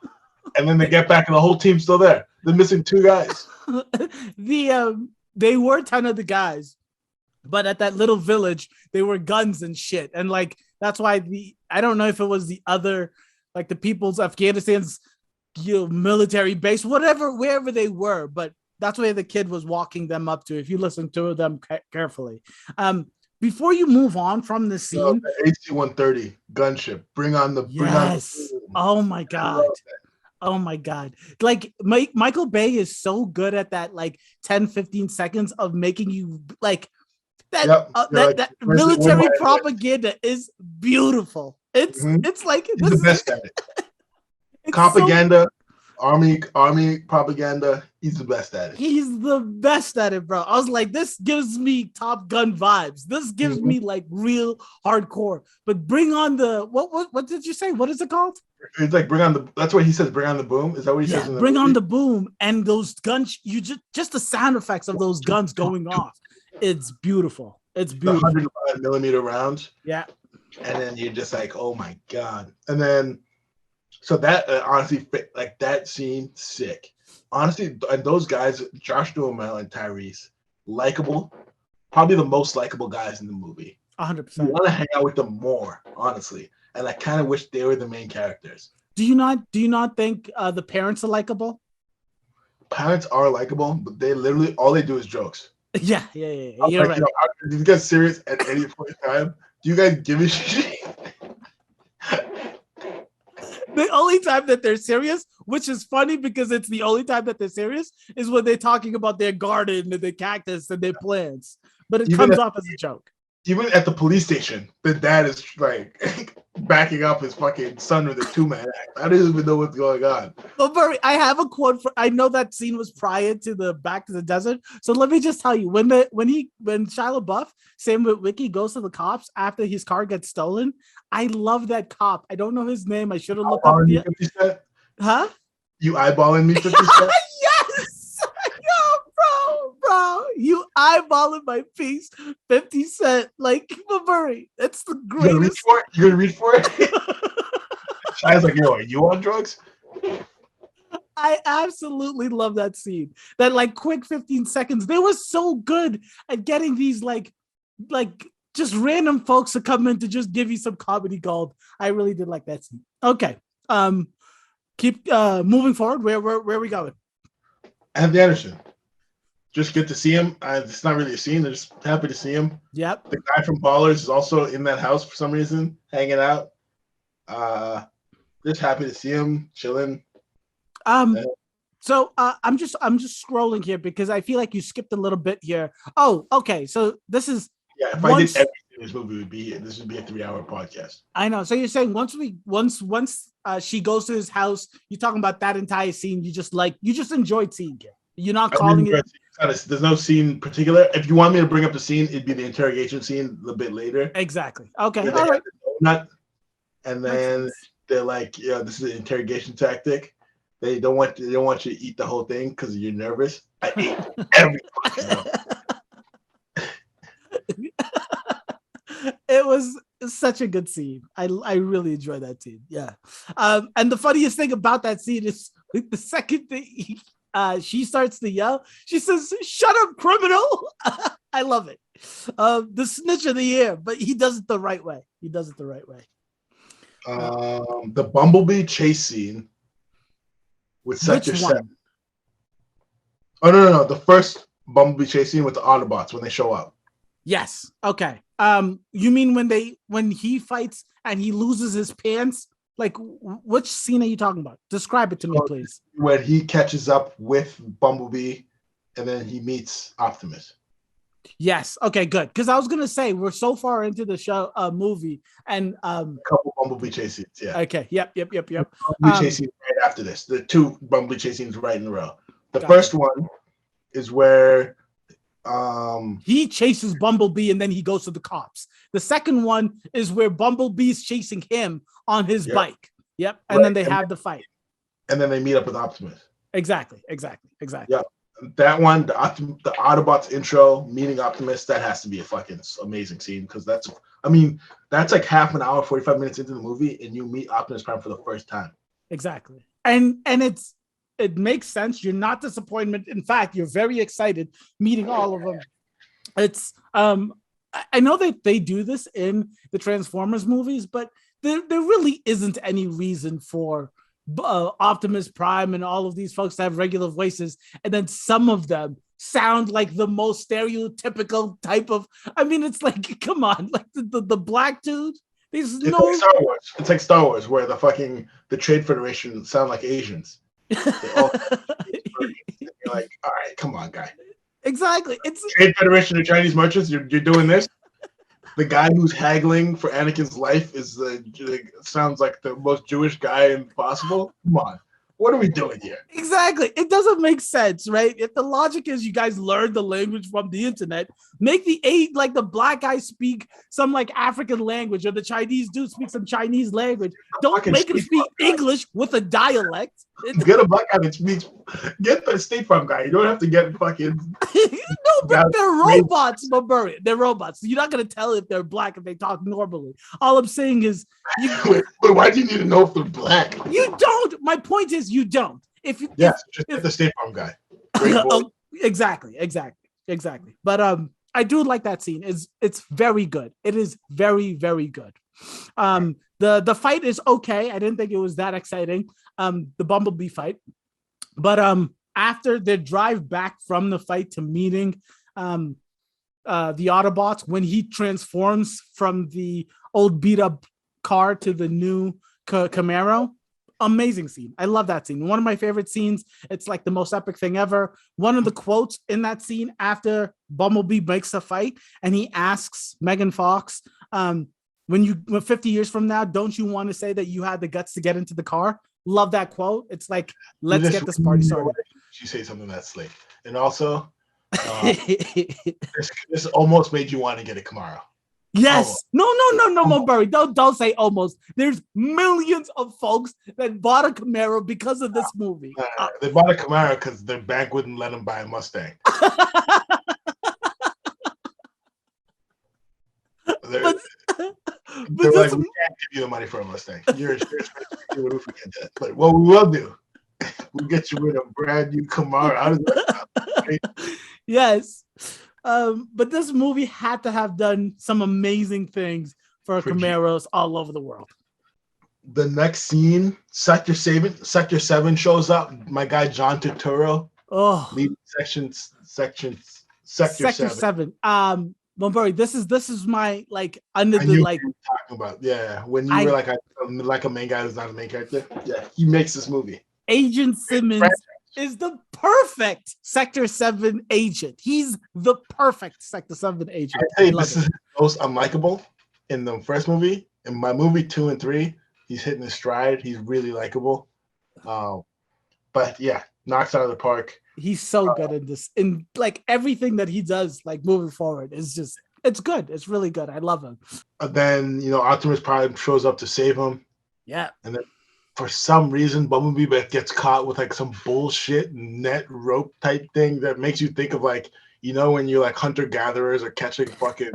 and then they get back and the whole team's still there? They're missing 2 guys. They were 10 of the guys, but at that little village, they were guns and shit, and like that's why I don't know if it was the other, like the People's Afghanistan's military base, wherever they were, but that's where the kid was walking them up to, if you listen to them carefully. Before you move on from the scene, the AC-130 gunship, bring on the oh my god, like Michael Bay is so good at that, like 10-15 seconds of making you like that. That military propaganda is beautiful. It's like he's the best at it. Propaganda, Army propaganda. He's the best at it. He's the best at it, bro. I was like, this gives me Top Gun vibes. This gives me like real hardcore. But bring on the what did you say? What is it called? It's like bring on the. That's what he says. Bring on the boom. Is that what he says? In the bring movie? on the boom and those guns. You just the sound effects of those guns going off. It's beautiful. It's beautiful. 105mm rounds. Yeah. And then you're just like, oh my god. And then, so that honestly, like that scene, sick. Honestly, and those guys, Josh Duhamel and Tyrese, likable, probably the most likable guys in the movie. 100%. You want to hang out with them more, honestly. And I kind of wish they were the main characters. Do you not think the parents are likable? Parents are likable, but they literally all they do is jokes. Yeah. You're right. Do you guys serious at any point in time? Do you guys give a shit? The only time that they're serious, which is funny because it's the only time that they're serious, is when they're talking about their garden and their cactus and their plants. But it comes off as a joke. Even at the police station, the dad is like backing up his fucking son with a 2-man act. I don't even know what's going on. But Murray, I have a quote for. I know that scene was prior to the Back to the Desert, so let me just tell you when Shia LaBeouf, Sam Witwicky, goes to the cops after his car gets stolen. I love that cop. I don't know his name. I should have looked up. Huh? You eyeballing me 50 Cent? Yes. Yo, bro, you eyeballing my piece, 50 Cent. Like, Murray, it's the greatest. You're gonna read for it? I was like, yo, are you on drugs? I absolutely love that scene. That like quick 15 seconds. They were so good at getting these like just random folks to come in to just give you some comedy gold. I really did like that scene. Okay. Keep moving forward. Where are we going? Anthony Anderson. Just get to see him. It's not really a scene. I'm just happy to see him. Yep. The guy from Ballers is also in that house for some reason, hanging out. Just happy to see him chilling. So I'm just scrolling here because I feel like you skipped a little bit here. Oh, okay. So this is if I did everything in this movie would be this would be a 3-hour podcast. I know. So you're saying once she goes to his house, you're talking about that entire scene. You just enjoyed seeing it. You're not calling it. There's no scene in particular. If you want me to bring up the scene, it'd be the interrogation scene a bit later. Exactly. Okay. All right. Donut, and then they're like, yeah, this is an interrogation tactic. They don't want you to eat the whole thing because you're nervous. I ate every fucking one. It was such a good scene. I really enjoyed that scene. Yeah. And the funniest thing about that scene is the second thing she starts to yell, she says, "Shut up, criminal." I love it. The snitch of the year, but he does it the right way. The Bumblebee chase scene with Sector 7. Oh no. The first Bumblebee chase scene with the Autobots when they show up. Yes. Okay. You mean when he fights and he loses his pants? Like, which scene are you talking about? Describe it to me, please. When he catches up with Bumblebee and then he meets Optimus. Yes. Okay, good. Because I was gonna say we're so far into the show movie and a couple Bumblebee chase scenes. Yeah. Okay. Yep. Bumblebee chase scenes right after this. The 2 Bumblebee chase scenes right in a row. The first one is where he chases Bumblebee and then he goes to the cops. The second one is where Bumblebee's chasing him on his bike. Yep. And then they have the fight. And then they meet up with Optimus. Exactly. Yeah. That one, the Autobots intro, meeting Optimus, that has to be a fucking amazing scene because that's like half an hour, 45 minutes into the movie, and you meet Optimus Prime for the first time. Exactly. And it makes sense. You're not disappointed. In fact, you're very excited meeting all of them. It's I know that they do this in the Transformers movies, but there really isn't any reason for Optimus Prime and all of these folks to have regular voices, and then some of them sound like the most stereotypical type of. I mean, it's like, come on, like the black dude. It's like Star Wars. It's like Star Wars, where the Trade Federation sound like Asians. You're like, all right, come on, guy. Exactly. It's Trade Federation of Chinese merchants. You're doing this. The guy who's haggling for Anakin's life sounds like the most Jewish guy possible. Come on, What are we doing here? Exactly. It doesn't make sense, right? If the logic is you guys learned the language from the internet, make the black guy speak some like African language, or the Chinese dude speak some Chinese language. Don't make him speak English with a dialect. Get a black guy that speaks. Get the State Farm guy. You don't have to get fucking. No, but they're robots, Murray. They're robots. You're not gonna tell if they're black if they talk normally. All I'm saying is, wait, why do you need to know if they're black? You don't. My point is, you don't. If you, just get the State Farm guy. Exactly. But I do like that scene. It's very good. It is very, very good. The fight is okay. I didn't think it was that exciting. The Bumblebee fight, but after their drive back from the fight to meeting the Autobots, when he transforms from the old beat up car to the new Camaro, amazing scene. I love that scene. One of my favorite scenes. It's like the most epic thing ever. One of the quotes in that scene after Bumblebee makes a fight and he asks Megan Fox, when 50 years from now, don't you want to say that you had the guts to get into the car? Love that quote. It's like, let's get this party started. You say something that's slick. And also, this almost made you want to get a Camaro. Yes. Almost. No, Barry. Don't say almost. There's millions of folks that bought a Camaro because of this movie. They bought a Camaro because their bank wouldn't let them buy a Mustang. They're like, we can't give you the money for a Mustang. You're insurance. But what we will do, we'll get you with a brand new Camaro. How does that sound? Yes. But this movie had to have done some amazing things for Camaros all over the world. The next scene, Sector 7 shows up. My guy John Turturro, leading Sector 7. Murray, this is my like under I the knew like what you were talking about. Yeah, when you were like a main guy who's not a main character. Yeah, he makes this movie. Agent Simmons is the perfect Sector 7 agent. He's the perfect Sector 7 agent. I tell you, this is most unlikable in the first movie. In my movie 2 and 3, he's hitting his stride. He's really likable. But yeah, knocks out of the park. He's so good in this. In like everything that he does, like moving forward, is just it's good. It's really good. I love him. Then Optimus Prime shows up to save him. Yeah. And then for some reason, Bumblebee gets caught with like some bullshit net rope type thing that makes you think of like, when you're like hunter gatherers or catching fucking,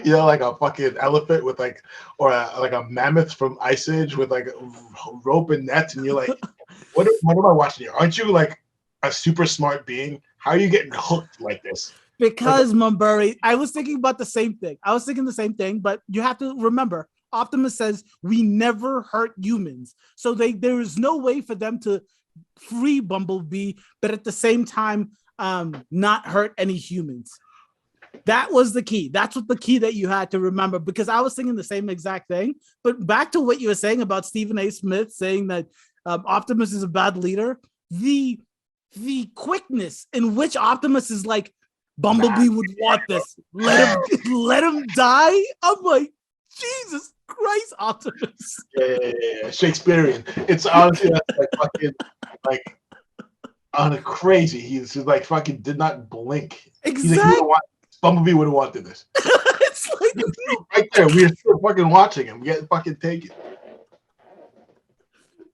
like a fucking elephant with like, or like a mammoth from Ice Age with like rope and nets, and you're like, what am I watching here? Aren't you like a super smart being? How are you getting hooked like this? Because Mumbury, I was thinking about the same thing. But you have to remember, Optimus says we never hurt humans. So there is no way for them to free Bumblebee, but at the same time, not hurt any humans. That was the key. That's what the key that you had to remember, because I was thinking the same exact thing. But back to what you were saying about Stephen A. Smith saying that Optimus is a bad leader. The quickness in which Optimus is like, Bumblebee would want this. Let him die. I'm like, Jesus Christ, Optimus. Yeah. Shakespearean. It's honestly like fucking like on a crazy. He's just like fucking did not blink. Exactly. Like, Bumblebee would have wanted this. It's like right there. We're still fucking watching him. Get fucking taken.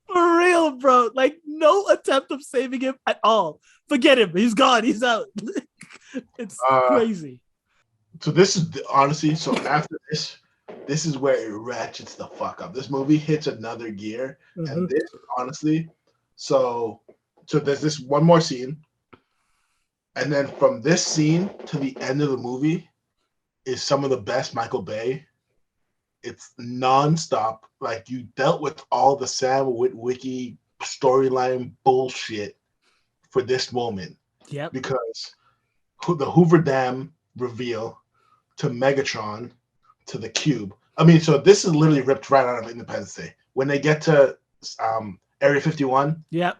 For real, bro. Like no attempt of saving him at all. Forget him. He's gone. He's out. It's crazy. So this is honestly. So after this is where it ratchets the fuck up. This movie hits another gear, and this honestly. So there's this one more scene, and then from this scene to the end of the movie is some of the best Michael Bay. It's nonstop. Like you dealt with all the Sam Witwicky storyline bullshit for this moment. Yeah. Because the Hoover Dam reveal to Megatron to the Cube. I mean, so this is literally ripped right out of Independence Day. When they get to Area 51, go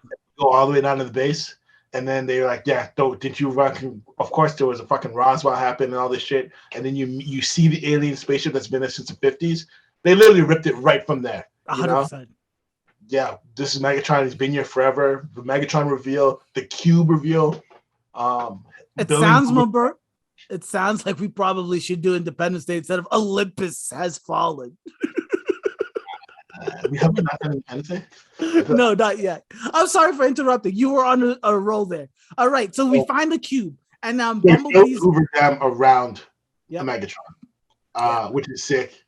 all the way down to the base, and then they're like, yeah, didn't you run? Of course, there was a fucking Roswell happened and all this shit. And then you see the alien spaceship that's been there since the 50s. They literally ripped it right from there. 100%. yeah, this is Megatron. He's been here forever. The Megatron reveal, the Cube reveal. It Billy sounds, Hoover- Mumber. It sounds like we probably should do Independence Day instead of Olympus has fallen. we haven't not done Independence Day. No, not yet. I'm sorry for interrupting. You were on a roll there. All right, so we find the cube, and They built Bumblebee's. Hoover Dam around Yep. the Megatron, which is sick.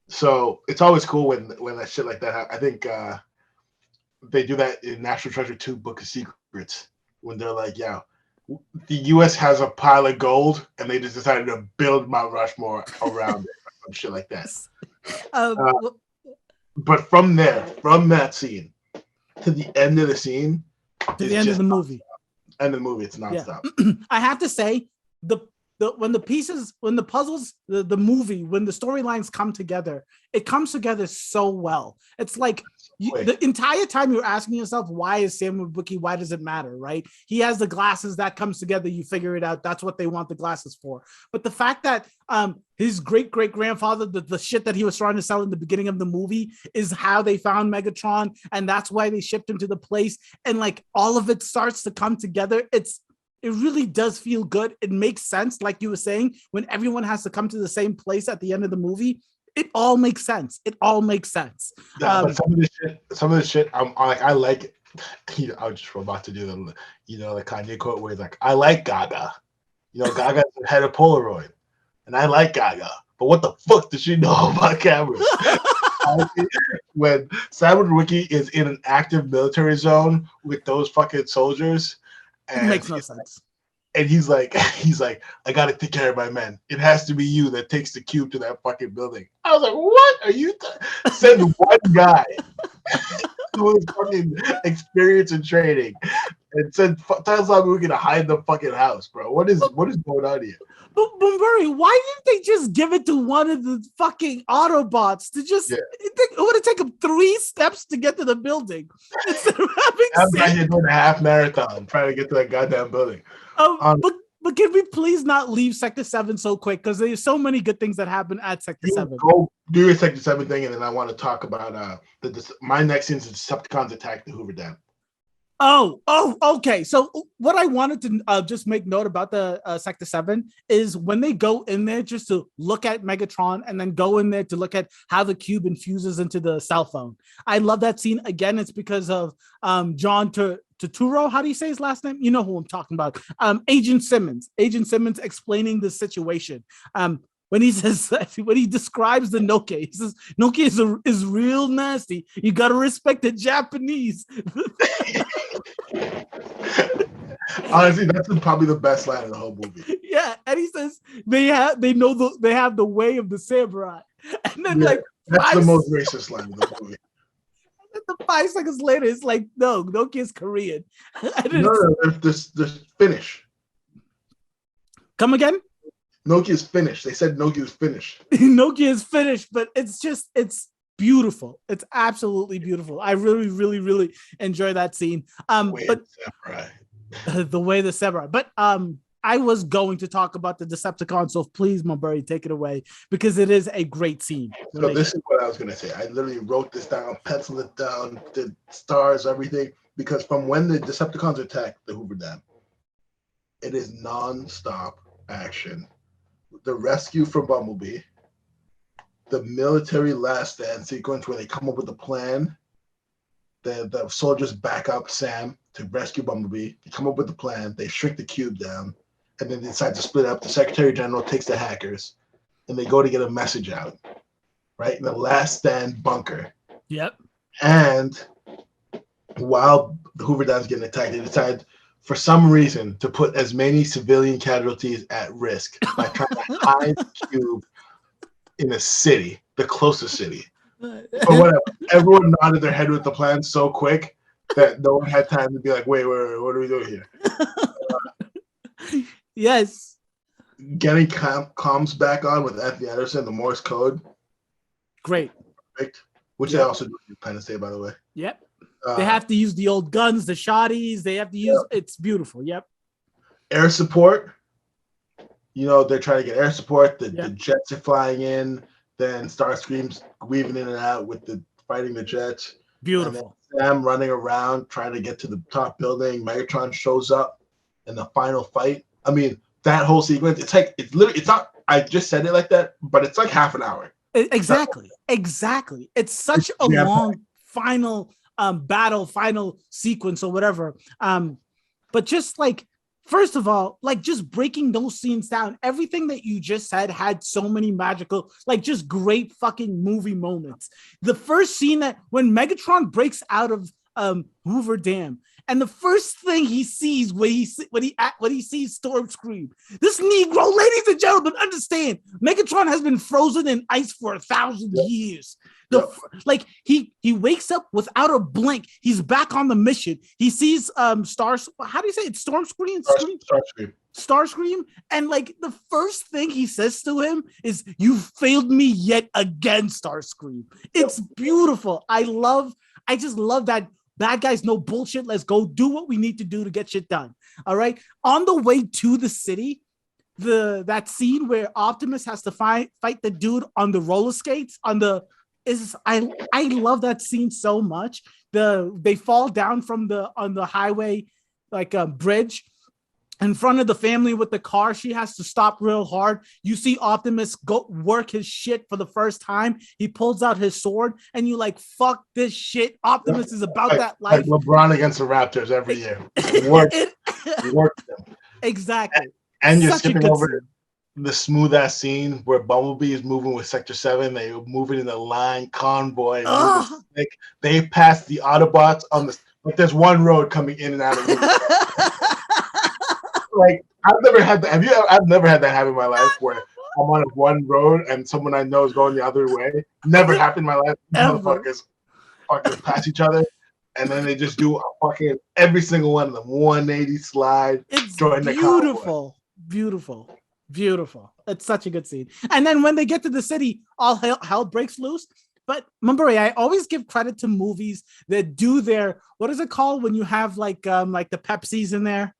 So it's always cool when that shit like that happens. I think they do that in National Treasure 2 Book of Secrets when they're like, yeah, the U.S. has a pile of gold, and they just decided to build Mount Rushmore around it, or some shit like that. But from that scene to the end of the scene, to the end of the movie. End of the movie, it's nonstop. Yeah. I have to say, when the puzzles, the movie, when the storylines come together, it comes together so well. It's like the entire time you're asking yourself, why is Sam Witwicky? Why does it matter, right? He has the glasses that comes together. You figure it out. That's what they want the glasses for. But the fact that his great-great-grandfather, the shit that he was trying to sell in the beginning of the movie is how they found Megatron, and that's why they shipped him to the place. And like all of it starts to come together. It really does feel good. It makes sense, like you were saying, when everyone has to come to the same place at the end of the movie. It all makes sense. It all makes sense. Yeah, but some of the shit, I like it. I was just about to do the Kanye quote where he's like, I like Gaga. Gaga's the head of Polaroid, and I like Gaga. But what the fuck does she know about cameras? When Sam Witwicky is in an active military zone with those fucking soldiers, it makes no sense. And he's like, I gotta take care of my men. It has to be you that takes the cube to that fucking building. I was like, what are you? Send one guy who is fucking experienced in training, and said, "Tell Sam Witwicky to hide the fucking house, bro. What is going on here?" But Murray, why didn't they just give it to one of the fucking Autobots to just? Yeah. It would have taken 3 steps to get to the building instead of having. I'm not here doing a half marathon trying to get to that goddamn building. But can we please not leave Sector 7 so quick? Because there's so many good things that happen at Sector 7. Go do your Sector 7 thing, and then I want to talk about my next scene is the Decepticons attack the Hoover Dam. Oh, okay. So what I wanted to just make note about the Sector 7 is when they go in there just to look at Megatron and then go in there to look at how the cube infuses into the cell phone. I love that scene. Again, it's because of John Turturro. How do you say his last name? You know who I'm talking about. Agent Simmons explaining the situation. When he describes the Nokia, he says Nokia is real nasty. You gotta respect the Japanese. Honestly, that's probably the best line of the whole movie. Yeah, and he says they have the way of the samurai, and then that's the most racist line of the movie. And then 5 seconds later, it's like no, Nokia's Korean. No, this Finnish. Come again? Nokia's finished. They said Nokia's finished. Nokia is finished, but it's beautiful. It's absolutely beautiful. I really, really, really enjoy that scene. The way the samurai. But I was going to talk about the Decepticons, so please, Mumbury, take it away because it is a great scene. So this is what I was gonna say. I literally wrote this down, penciled it down, did stars, everything, because from when the Decepticons attacked the Hoover Dam, it is non-stop action. The rescue from Bumblebee, the military last stand sequence where they come up with a plan. The soldiers back up Sam to rescue Bumblebee. They come up with a plan. They shrink the cube down, and then they decide to split up. The Secretary General takes the hackers, and they go to get a message out, right? In the last stand bunker. Yep. And while the Hoover Dam's getting attacked, they decide for some reason to put as many civilian casualties at risk by trying to hide the cube in a city, the closest city. But whatever. Everyone nodded their head with the plan so quick that no one had time to be like, wait, what are we doing here? Yes. Getting comms back on with Anthony Anderson, the Morse code. Great. Perfect. Which they also do in Independence Day, by the way. Yep. They have to use the old guns, the shotties. They have to use. It's beautiful. Yep. Air support. They're trying to get air support. The jets are flying in. Then Starscream's weaving in and out with the fighting the jets. Beautiful. And then Sam running around trying to get to the top building. Megatron shows up in the final fight. I mean, that whole sequence, it's like, it's literally, it's not, I just said it like that, but it's like half an hour. Exactly. It's such a long final battle, final sequence or whatever. But just like, first of all, like just breaking those scenes down, everything that you just said had so many magical, like just great fucking movie moments. The first scene that when Megatron breaks out of Hoover Dam, and the first thing he sees when he sees Starscream, this Negro, ladies and gentlemen, understand, Megatron has been frozen in ice for 1,000 years. Like he wakes up without a blink. He's back on the mission. He sees how do you say it? Starscream. And like the first thing he says to him is, "You failed me yet again, Starscream." It's beautiful. I just love that. Bad guys, no bullshit. Let's go do what we need to do to get shit done. All right. On the way to the city, that scene where Optimus has to fight the dude on the roller skates I love that scene so much. They fall down on the highway, like a bridge, in front of the family with the car. She has to stop real hard. You see Optimus go work his shit for the first time. He pulls out his sword, and you like, fuck this shit. Optimus is about that life. Like LeBron against the Raptors every year. He worked them. Exactly. And you're skipping over the smooth ass scene where Bumblebee is moving with Sector 7. They were moving in the line convoy. They passed the Autobots on the, like there's one road coming in and out of like I've never had that. I've never had that happen in my life where I'm on one road and someone I know is going the other way. Never happened in my life. Motherfuckers fucking pass each other, and then they just do a fucking every single one of them 180 slide. It's beautiful, beautiful. It's such a good scene. And then when they get to the city, all hell breaks loose. But remember, I always give credit to movies that do their, what is it called when you have like the Pepsis in there?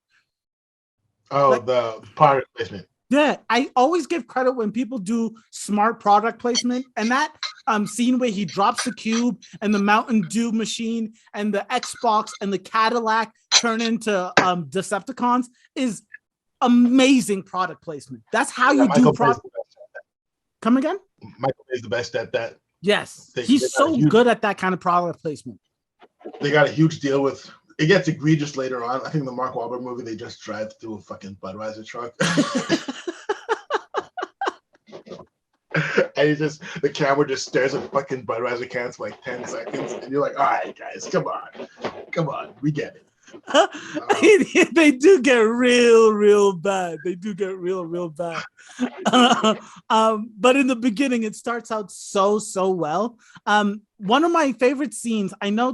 Oh, like, the product placement. Yeah, I always give credit when people do smart product placement. And that scene where he drops the cube and the Mountain Dew machine and the Xbox and the Cadillac turn into Decepticons is amazing product placement. That's how you do product. Come again? Michael is the best at that. Yes, he's so good at that kind of product placement. They got a huge deal with. It gets egregious later on. I think the Mark Wahlberg movie, they just drive through a fucking Budweiser truck. And the camera just stares at fucking Budweiser cans for like 10 seconds. And you're like, all right, guys, come on, we get it. They do get real bad. But in the beginning, it starts out so well. One of my favorite scenes, I know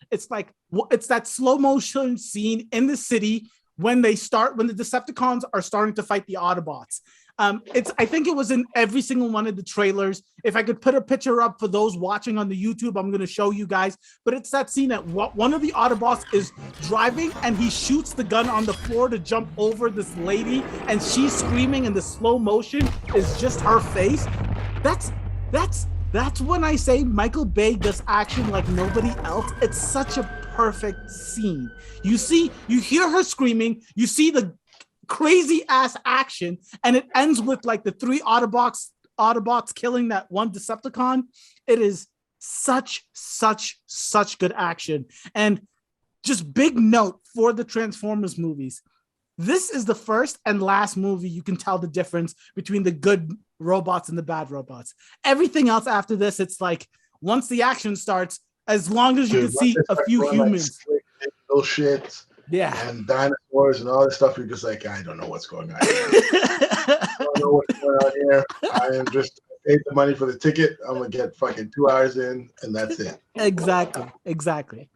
it's that slow motion scene in the city when the Decepticons are starting to fight the Autobots. I think it was in every single one of the trailers. If I could put a picture up for those watching on the YouTube, I'm going to show you guys. But it's that scene that one of the Autobots is driving and he shoots the gun on the floor to jump over this lady, and she's screaming, and the slow motion is just her face. That's when I say Michael Bay does action like nobody else. It's such a perfect scene. You hear her screaming, you see the crazy ass action, and it ends with like the 3 Autobots killing that one Decepticon. It is such good action. And just big note for the Transformers movies. This is the first and last movie you can tell the difference between the good robots and the bad robots. Everything else after this, it's like once the action starts, as long as you can see a few humans. Like shit. Yeah. And dinosaurs and all this stuff, you're just like, I don't know what's going on here. I don't know what's going on here. I am just paid the money for the ticket. I'm gonna get fucking 2 hours in, and that's it. Exactly.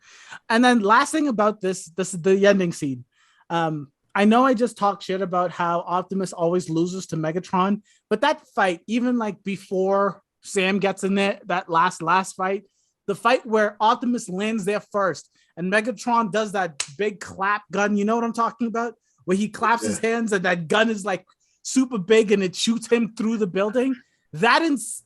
And then last thing about this is the ending scene. I know I just talked shit about how Optimus always loses to Megatron, but that fight, even like before Sam gets in there, that last fight, the fight where Optimus lands there first and Megatron does that big clap gun, you know what I'm talking about? Where he claps his hands and that gun is like super big and it shoots him through the building. It's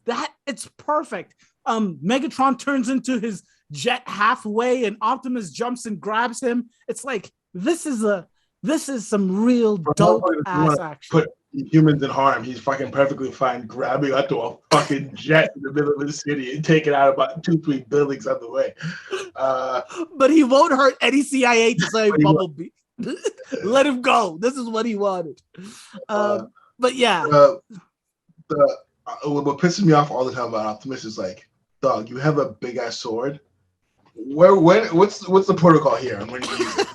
perfect. Megatron turns into his jet halfway and Optimus jumps and grabs him. It's like this is some real dope ass action. Put humans in harm. He's fucking perfectly fine grabbing onto a fucking jet in the middle of the city and taking out about 2-3 buildings on the way. But he won't hurt any CIA to say Bumblebee. Let him go. This is what he wanted. But yeah. What pisses me off all the time about Optimus is like, dog, you have a big ass sword. What's the protocol here? And when you use it?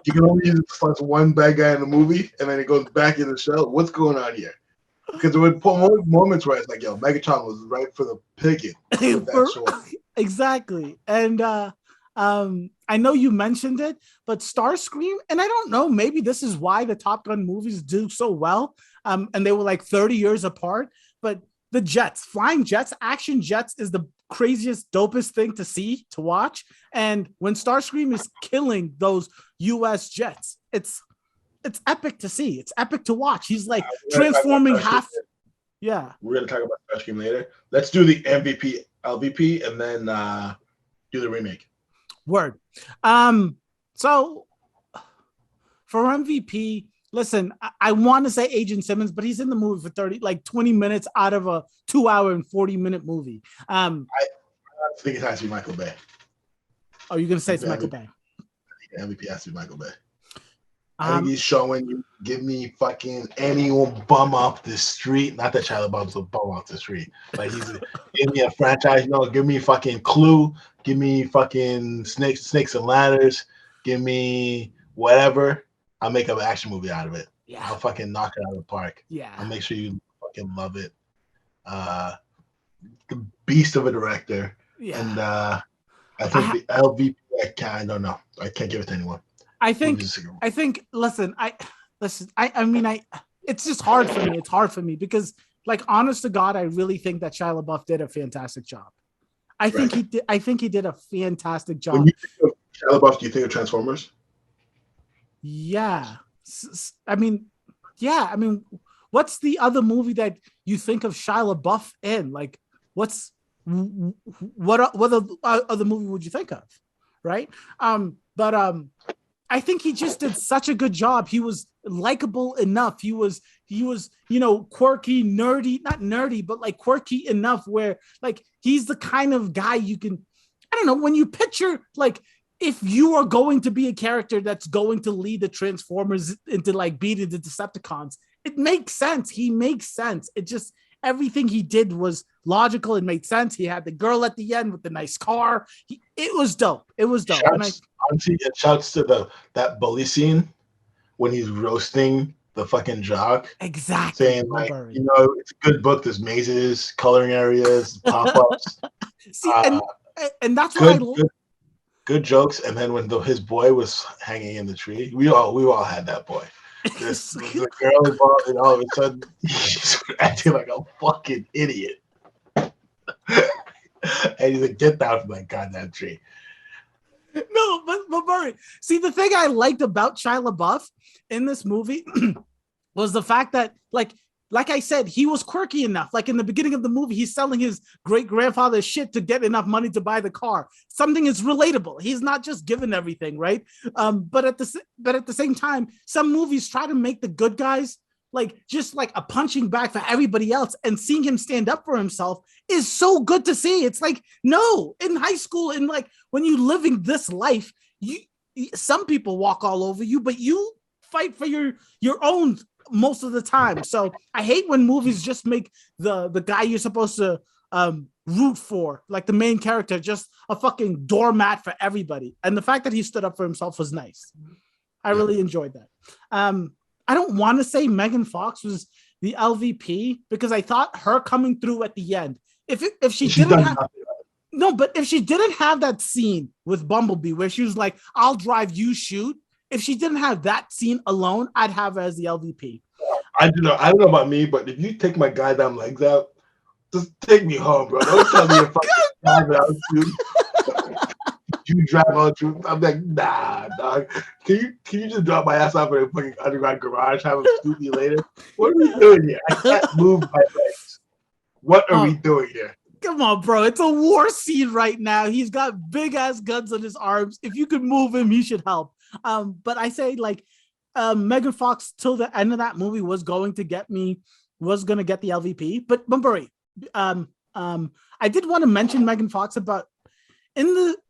You can only use it to one bad guy in the movie, and then it goes back in the shell. What's going on here? Because there were moments where it's like, yo, Megatron was right for the picking with that sword. Exactly. And I know you mentioned it, but Starscream, and I don't know, maybe this is why the Top Gun movies do so well. And they were like 30 years apart, but the jets, flying jets, action jets is the craziest, dopest thing to watch. And when Starscream is killing those US jets, it's epic to see. It's epic to watch. He's like transforming half. Yeah. We're going to talk about Starscream later. Let's do the MVP, LVP, and then do the remake. Word. So for MVP, listen, I want to say Agent Simmons, but he's in the movie for 20 minutes out of a 2-hour and 40-minute movie. I think it has to be Michael Bay. Oh, you're going to say it's Michael Bay? I think MVP has to be Michael Bay. I think he's showing you, give me fucking anyone bum off the street. Not that Shia LaBeouf's a bum off the street. Like give me a franchise. Give me fucking Clue. Give me fucking Snakes and Ladders. Give me whatever. I'll make an action movie out of it. Yeah. I'll fucking knock it out of the park. Yeah. I'll make sure you fucking love it. The beast of a director. Yeah. And I think the LVP, I don't know. I can't give it to anyone. I think listen, it's just hard for me. It's hard for me because, like, honest to God, I really think that Shia LaBeouf did a fantastic job. I think he did a fantastic job. When you think of Shia LaBeouf, do you think of Transformers? Yeah. I mean, what's the other movie that you think of Shia LaBeouf in? Like, what other movie would you think of? Right. But I think he just did such a good job. He was likable enough. He was, quirky, nerdy, not nerdy, but like quirky enough where like he's the kind of guy you can, I don't know, when you picture like if you are going to be a character that's going to lead the Transformers into like beating the Decepticons, it makes sense. He makes sense. It just, everything he did was logical. It made sense. He had the girl at the end with the nice car. It was dope. It was dope. It shouts to that bully scene when he's roasting the fucking jock. Exactly. Saying like, it's a good book. There's mazes, coloring areas, pop-ups. See, and that's what good jokes. And then when his boy was hanging in the tree, we all had that boy. The girl involved, and all of a sudden he's acting like a fucking idiot. And he's like, get down from that goddamn tree. No, but Murray, see, the thing I liked about Shia LaBeouf in this movie was the fact that, like I said, he was quirky enough. Like in the beginning of the movie, he's selling his great-grandfather's shit to get enough money to buy the car. Something is relatable. He's not just giving everything, right? But at the same time, some movies try to make the good guys like just like a punching bag for everybody else, and seeing him stand up for himself is so good to see. It's like, no, in high school, and like when you living this life, some people walk all over you, but you fight for your own most of the time. So I hate when movies just make the guy you're supposed to root for, like the main character, just a fucking doormat for everybody. And the fact that he stood up for himself was nice. I really enjoyed that. I don't want to say Megan Fox was the LVP because I thought her coming through at the end, if she didn't have, no, but if she didn't have that scene with Bumblebee where she was like, I'll drive, you shoot. If she didn't have that scene alone, I'd have her as the LVP. I don't know about me, but if you take my goddamn legs out, just take me home, bro. Don't tell me if I drive out you. You drive out you. I'm like, nah, dog. Can you just drop my ass off in a fucking underground garage, have him scoop me later? What are we doing here? I can't move my legs. What are we doing here? Come on, bro. It's a war scene right now. He's got big ass guns on his arms. If you could move him, he should help. But I say like Megan Fox till the end of that movie was going to get the LVP. But Bumburi, I did want to mention Megan Fox about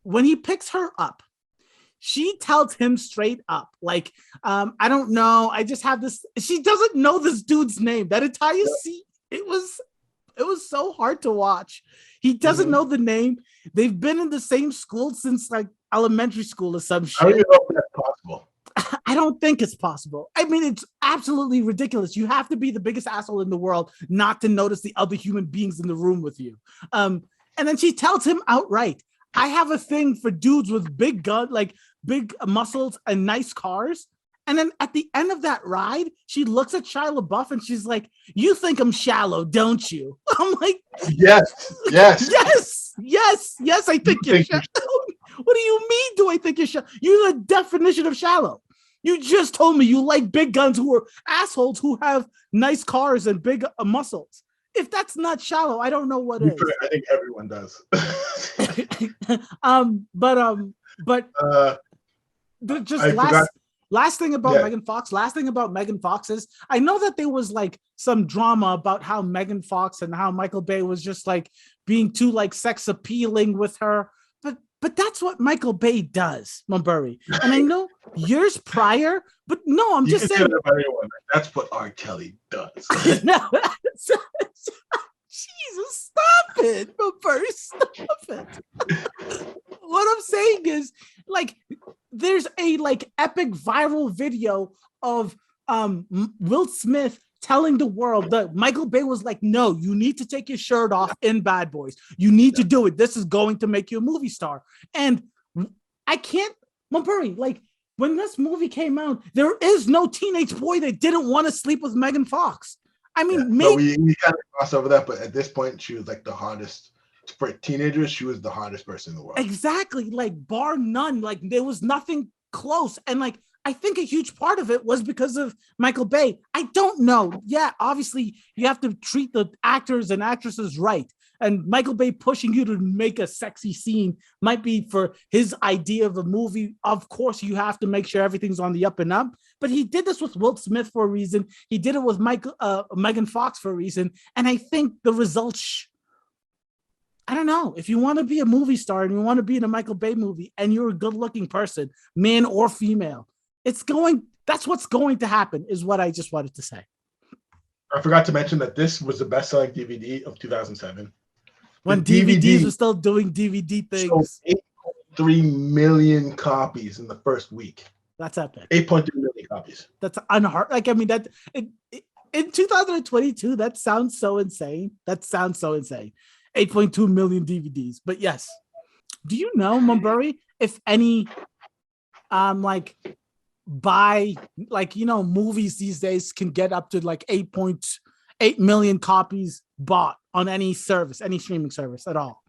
when he picks her up, she tells him straight up, like, I don't know. I just have this. She doesn't know this dude's name. That entire scene, it was so hard to watch. He doesn't know the name. They've been in the same school since like elementary school or some shit. I don't even know if that's possible. I don't think it's possible. I mean, it's absolutely ridiculous. You have to be the biggest asshole in the world not to notice the other human beings in the room with you. And then she tells him outright, I have a thing for dudes with big big muscles and nice cars. And then at the end of that ride, she looks at Shia LaBeouf and she's like, you think I'm shallow, don't you? I'm like, yes. I think you're shallow. What do you mean, do I think you're shallow? You're the definition of shallow. You just told me you like big guns who are assholes who have nice cars and big muscles. If that's not shallow, I don't know what is. I think everyone does. Last thing about Megan Fox. Last thing about Megan Fox is I know that there was like some drama about how Megan Fox and how Michael Bay was just like being too like sex appealing with her. But that's what Michael Bay does, Mumbury. And I know years prior, but no, I'm just saying. That's what R. Kelly does. No, Jesus, stop it, Mumbury, stop it. What I'm saying is, like, there's a like epic viral video of Will Smith telling the world that Michael Bay was like, no, you need to take your shirt off in Bad Boys. You need to do it. This is going to make you a movie star. And I can't, Mumbury, like when this movie came out, there is no teenage boy that didn't want to sleep with Megan Fox. I mean, we kind of crossed over that, but at this point, she was like the hardest. For teenagers, she was the hardest person in the world. Exactly, like bar none. Like there was nothing close. And like I think a huge part of it was because of Michael Bay. I don't know. Yeah, obviously you have to treat the actors and actresses right. And Michael Bay pushing you to make a sexy scene might be for his idea of a movie. Of course, you have to make sure everything's on the up and up. But he did this with Will Smith for a reason. He did it with Megan Fox for a reason. And I think the results. I don't know. If you want to be a movie star and you want to be in a Michael Bay movie and you're a good-looking person, man or female, that's what's going to happen, is what I just wanted to say. I forgot to mention that this was the best-selling DVD of 2007. When DVDs were still doing DVD things. Sold 8.3 million copies in the first week. That's epic. 8.3 million copies. That's unheard. Like, I mean, in 2022, that sounds so insane. 8.2 million DVDs. But yes. Do you know, Mumbury, if any movies these days can get up to like 8.8 million copies bought on any service, any streaming service at all?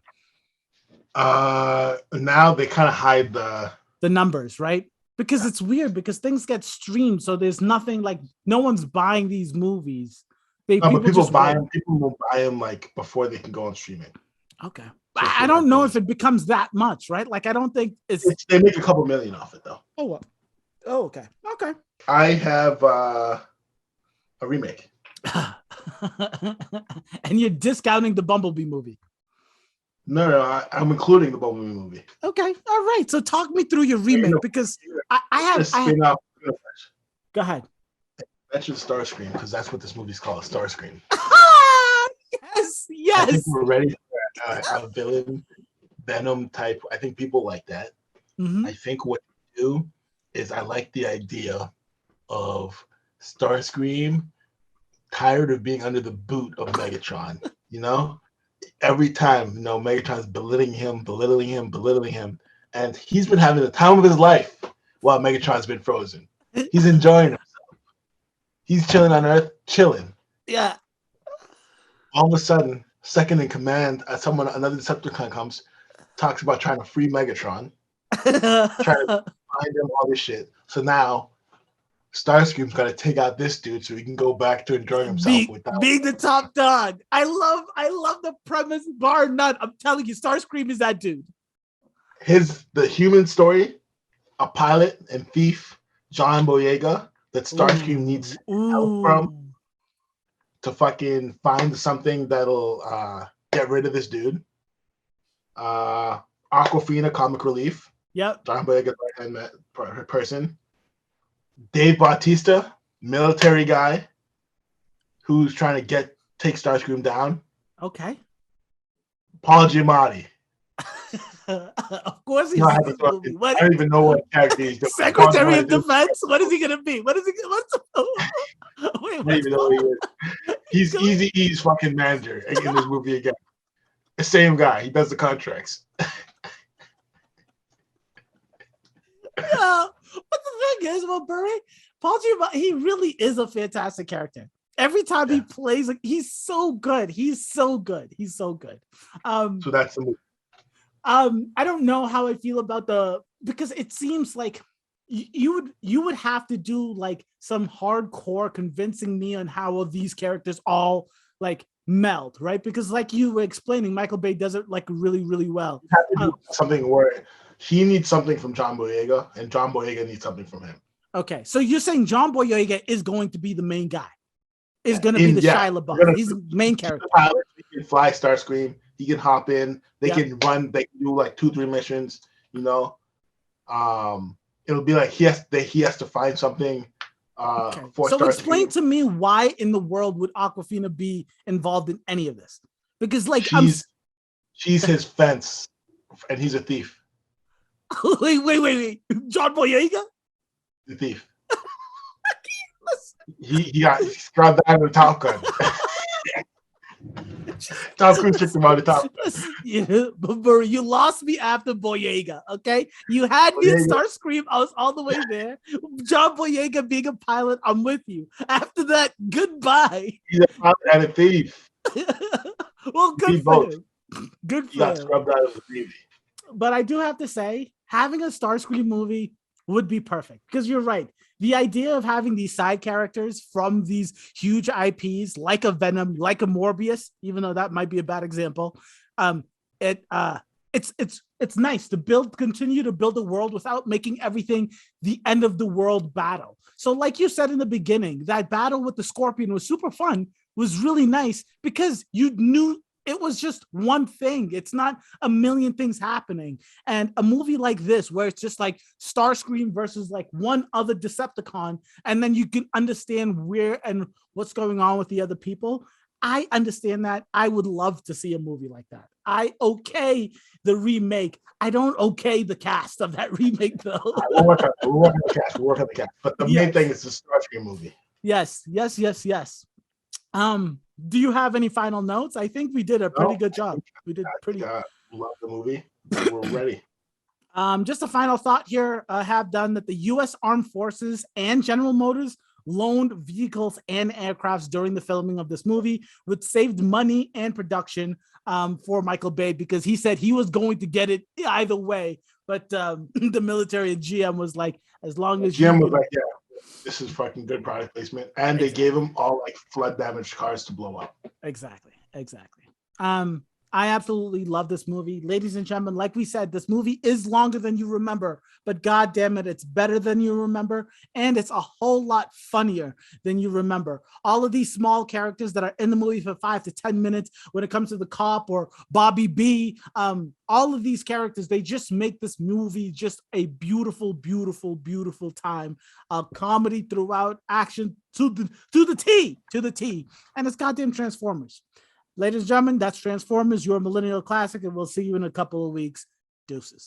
Now they kind of hide the numbers, right? Because it's weird because things get streamed, so there's nothing, like no one's buying these movies. People will buy them like before they can go on streaming. Okay. So I don't know if it becomes that much, right? Like I don't think they make a couple million off it though. Oh, well. Oh, okay. Okay. I have a remake. And you're discounting the Bumblebee movie. No, I'm including the Bumblebee movie. Okay. All right. So talk me through your remake because I have. Go ahead. Mention Starscream because that's what this movie's called, Starscream. Yes. I think we're ready for a villain Venom type. I think people like that. Mm-hmm. I think what you do is I like the idea of Starscream tired of being under the boot of Megatron. Every time, Megatron's belittling him, and he's been having the time of his life while Megatron's been frozen. He's enjoying himself. He's chilling on Earth, chilling. Yeah. All of a sudden, second in command, another Decepticon comes, talks about trying to free Megatron, trying to find him, all this shit. So now, Starscream's got to take out this dude so he can go back to enjoying himself without being the top dog. I love the premise, bar none. I'm telling you, Starscream is that dude. the human story, a pilot and thief, John Boyega, that Starscream needs help from to fucking find something that'll get rid of this dude. Aquafina, comic relief. Yep. John Boyega's right-hand person. Dave Bautista, military guy, who's trying to take Starscream down. Okay. Paul Giamatti. Of course he's I don't even know what character he's doing. Secretary of Defense. What is he gonna be? Wait, I don't even know who he is. He's Eazy-E's fucking manager in this movie again. The same guy. He does the contracts. Yeah, but the thing is, well, Burry, Paul Giamatti, he really is a fantastic character. Every time he plays, like, he's so good. He's so good. So that's the movie. I don't know how I feel about because it seems like you would have to do like some hardcore convincing me on how all these characters all like meld, right? Because like you were explaining, Michael Bay does it like really, really well. You have to do something where he needs something from John Boyega, and John Boyega needs something from him. Okay, so you're saying John Boyega is going to be the main guy? Is going to be the Shia LaBeouf? He's the main character. He can fly Starscream. He can hop in. They can run. They can do like 2-3 missions. You know, it'll be like he has to find something. For so Starscream. Explain to me why in the world would Aquafina be involved in any of this? Because like she's his fence, and he's a thief. wait. John Boyega? The thief. he got scrubbed out of the Top Gun. Tom Cruise took him out of the Top Gun. Yeah, but you lost me after Boyega, okay? You had me at Starscream. I was all the way there. John Boyega being a pilot, I'm with you. After that, goodbye. He's a pilot and a thief. Well, good for him. Good for him. He got scrubbed out of the Navy. But I do have to say, having a Starscream movie would be perfect because you're right. The idea of having these side characters from these huge IPs, like a Venom, like a Morbius, even though that might be a bad example, it's nice to continue to build a world without making everything the end of the world battle. So, like you said in the beginning, that battle with the Scorpion was super fun, was really nice because you knew it was just one thing. It's not a million things happening. And a movie like this, where it's just like Starscream versus like one other Decepticon, and then you can understand where and what's going on with the other people. I understand that. I would love to see a movie like that. I okay the remake. I don't okay the cast of that remake though. We'll work on the cast. But the main thing is the Starscream movie. Yes. Do you have any final notes? I think we did a pretty good job. We did pretty. Love the movie. We're ready. Just a final thought here. Have done that the U.S. Armed Forces and General Motors loaned vehicles and aircrafts during the filming of this movie, which saved money and production for Michael Bay because he said he was going to get it either way. But the military and GM was like, as long as GM was like, yeah. This is fucking good product placement. And they gave them all like flood damaged cars to blow up. Exactly. I absolutely love this movie. Ladies and gentlemen, like we said, this movie is longer than you remember, but God damn it, it's better than you remember. And it's a whole lot funnier than you remember. All of these small characters that are in the movie for 5 to 10 minutes, when it comes to the cop or Bobby B, all of these characters, they just make this movie just a beautiful, beautiful, beautiful time of comedy throughout, action to the T. And it's goddamn Transformers. Ladies and gentlemen, that's Transformers, your Millennial Classic, and we'll see you in a couple of weeks. Deuces.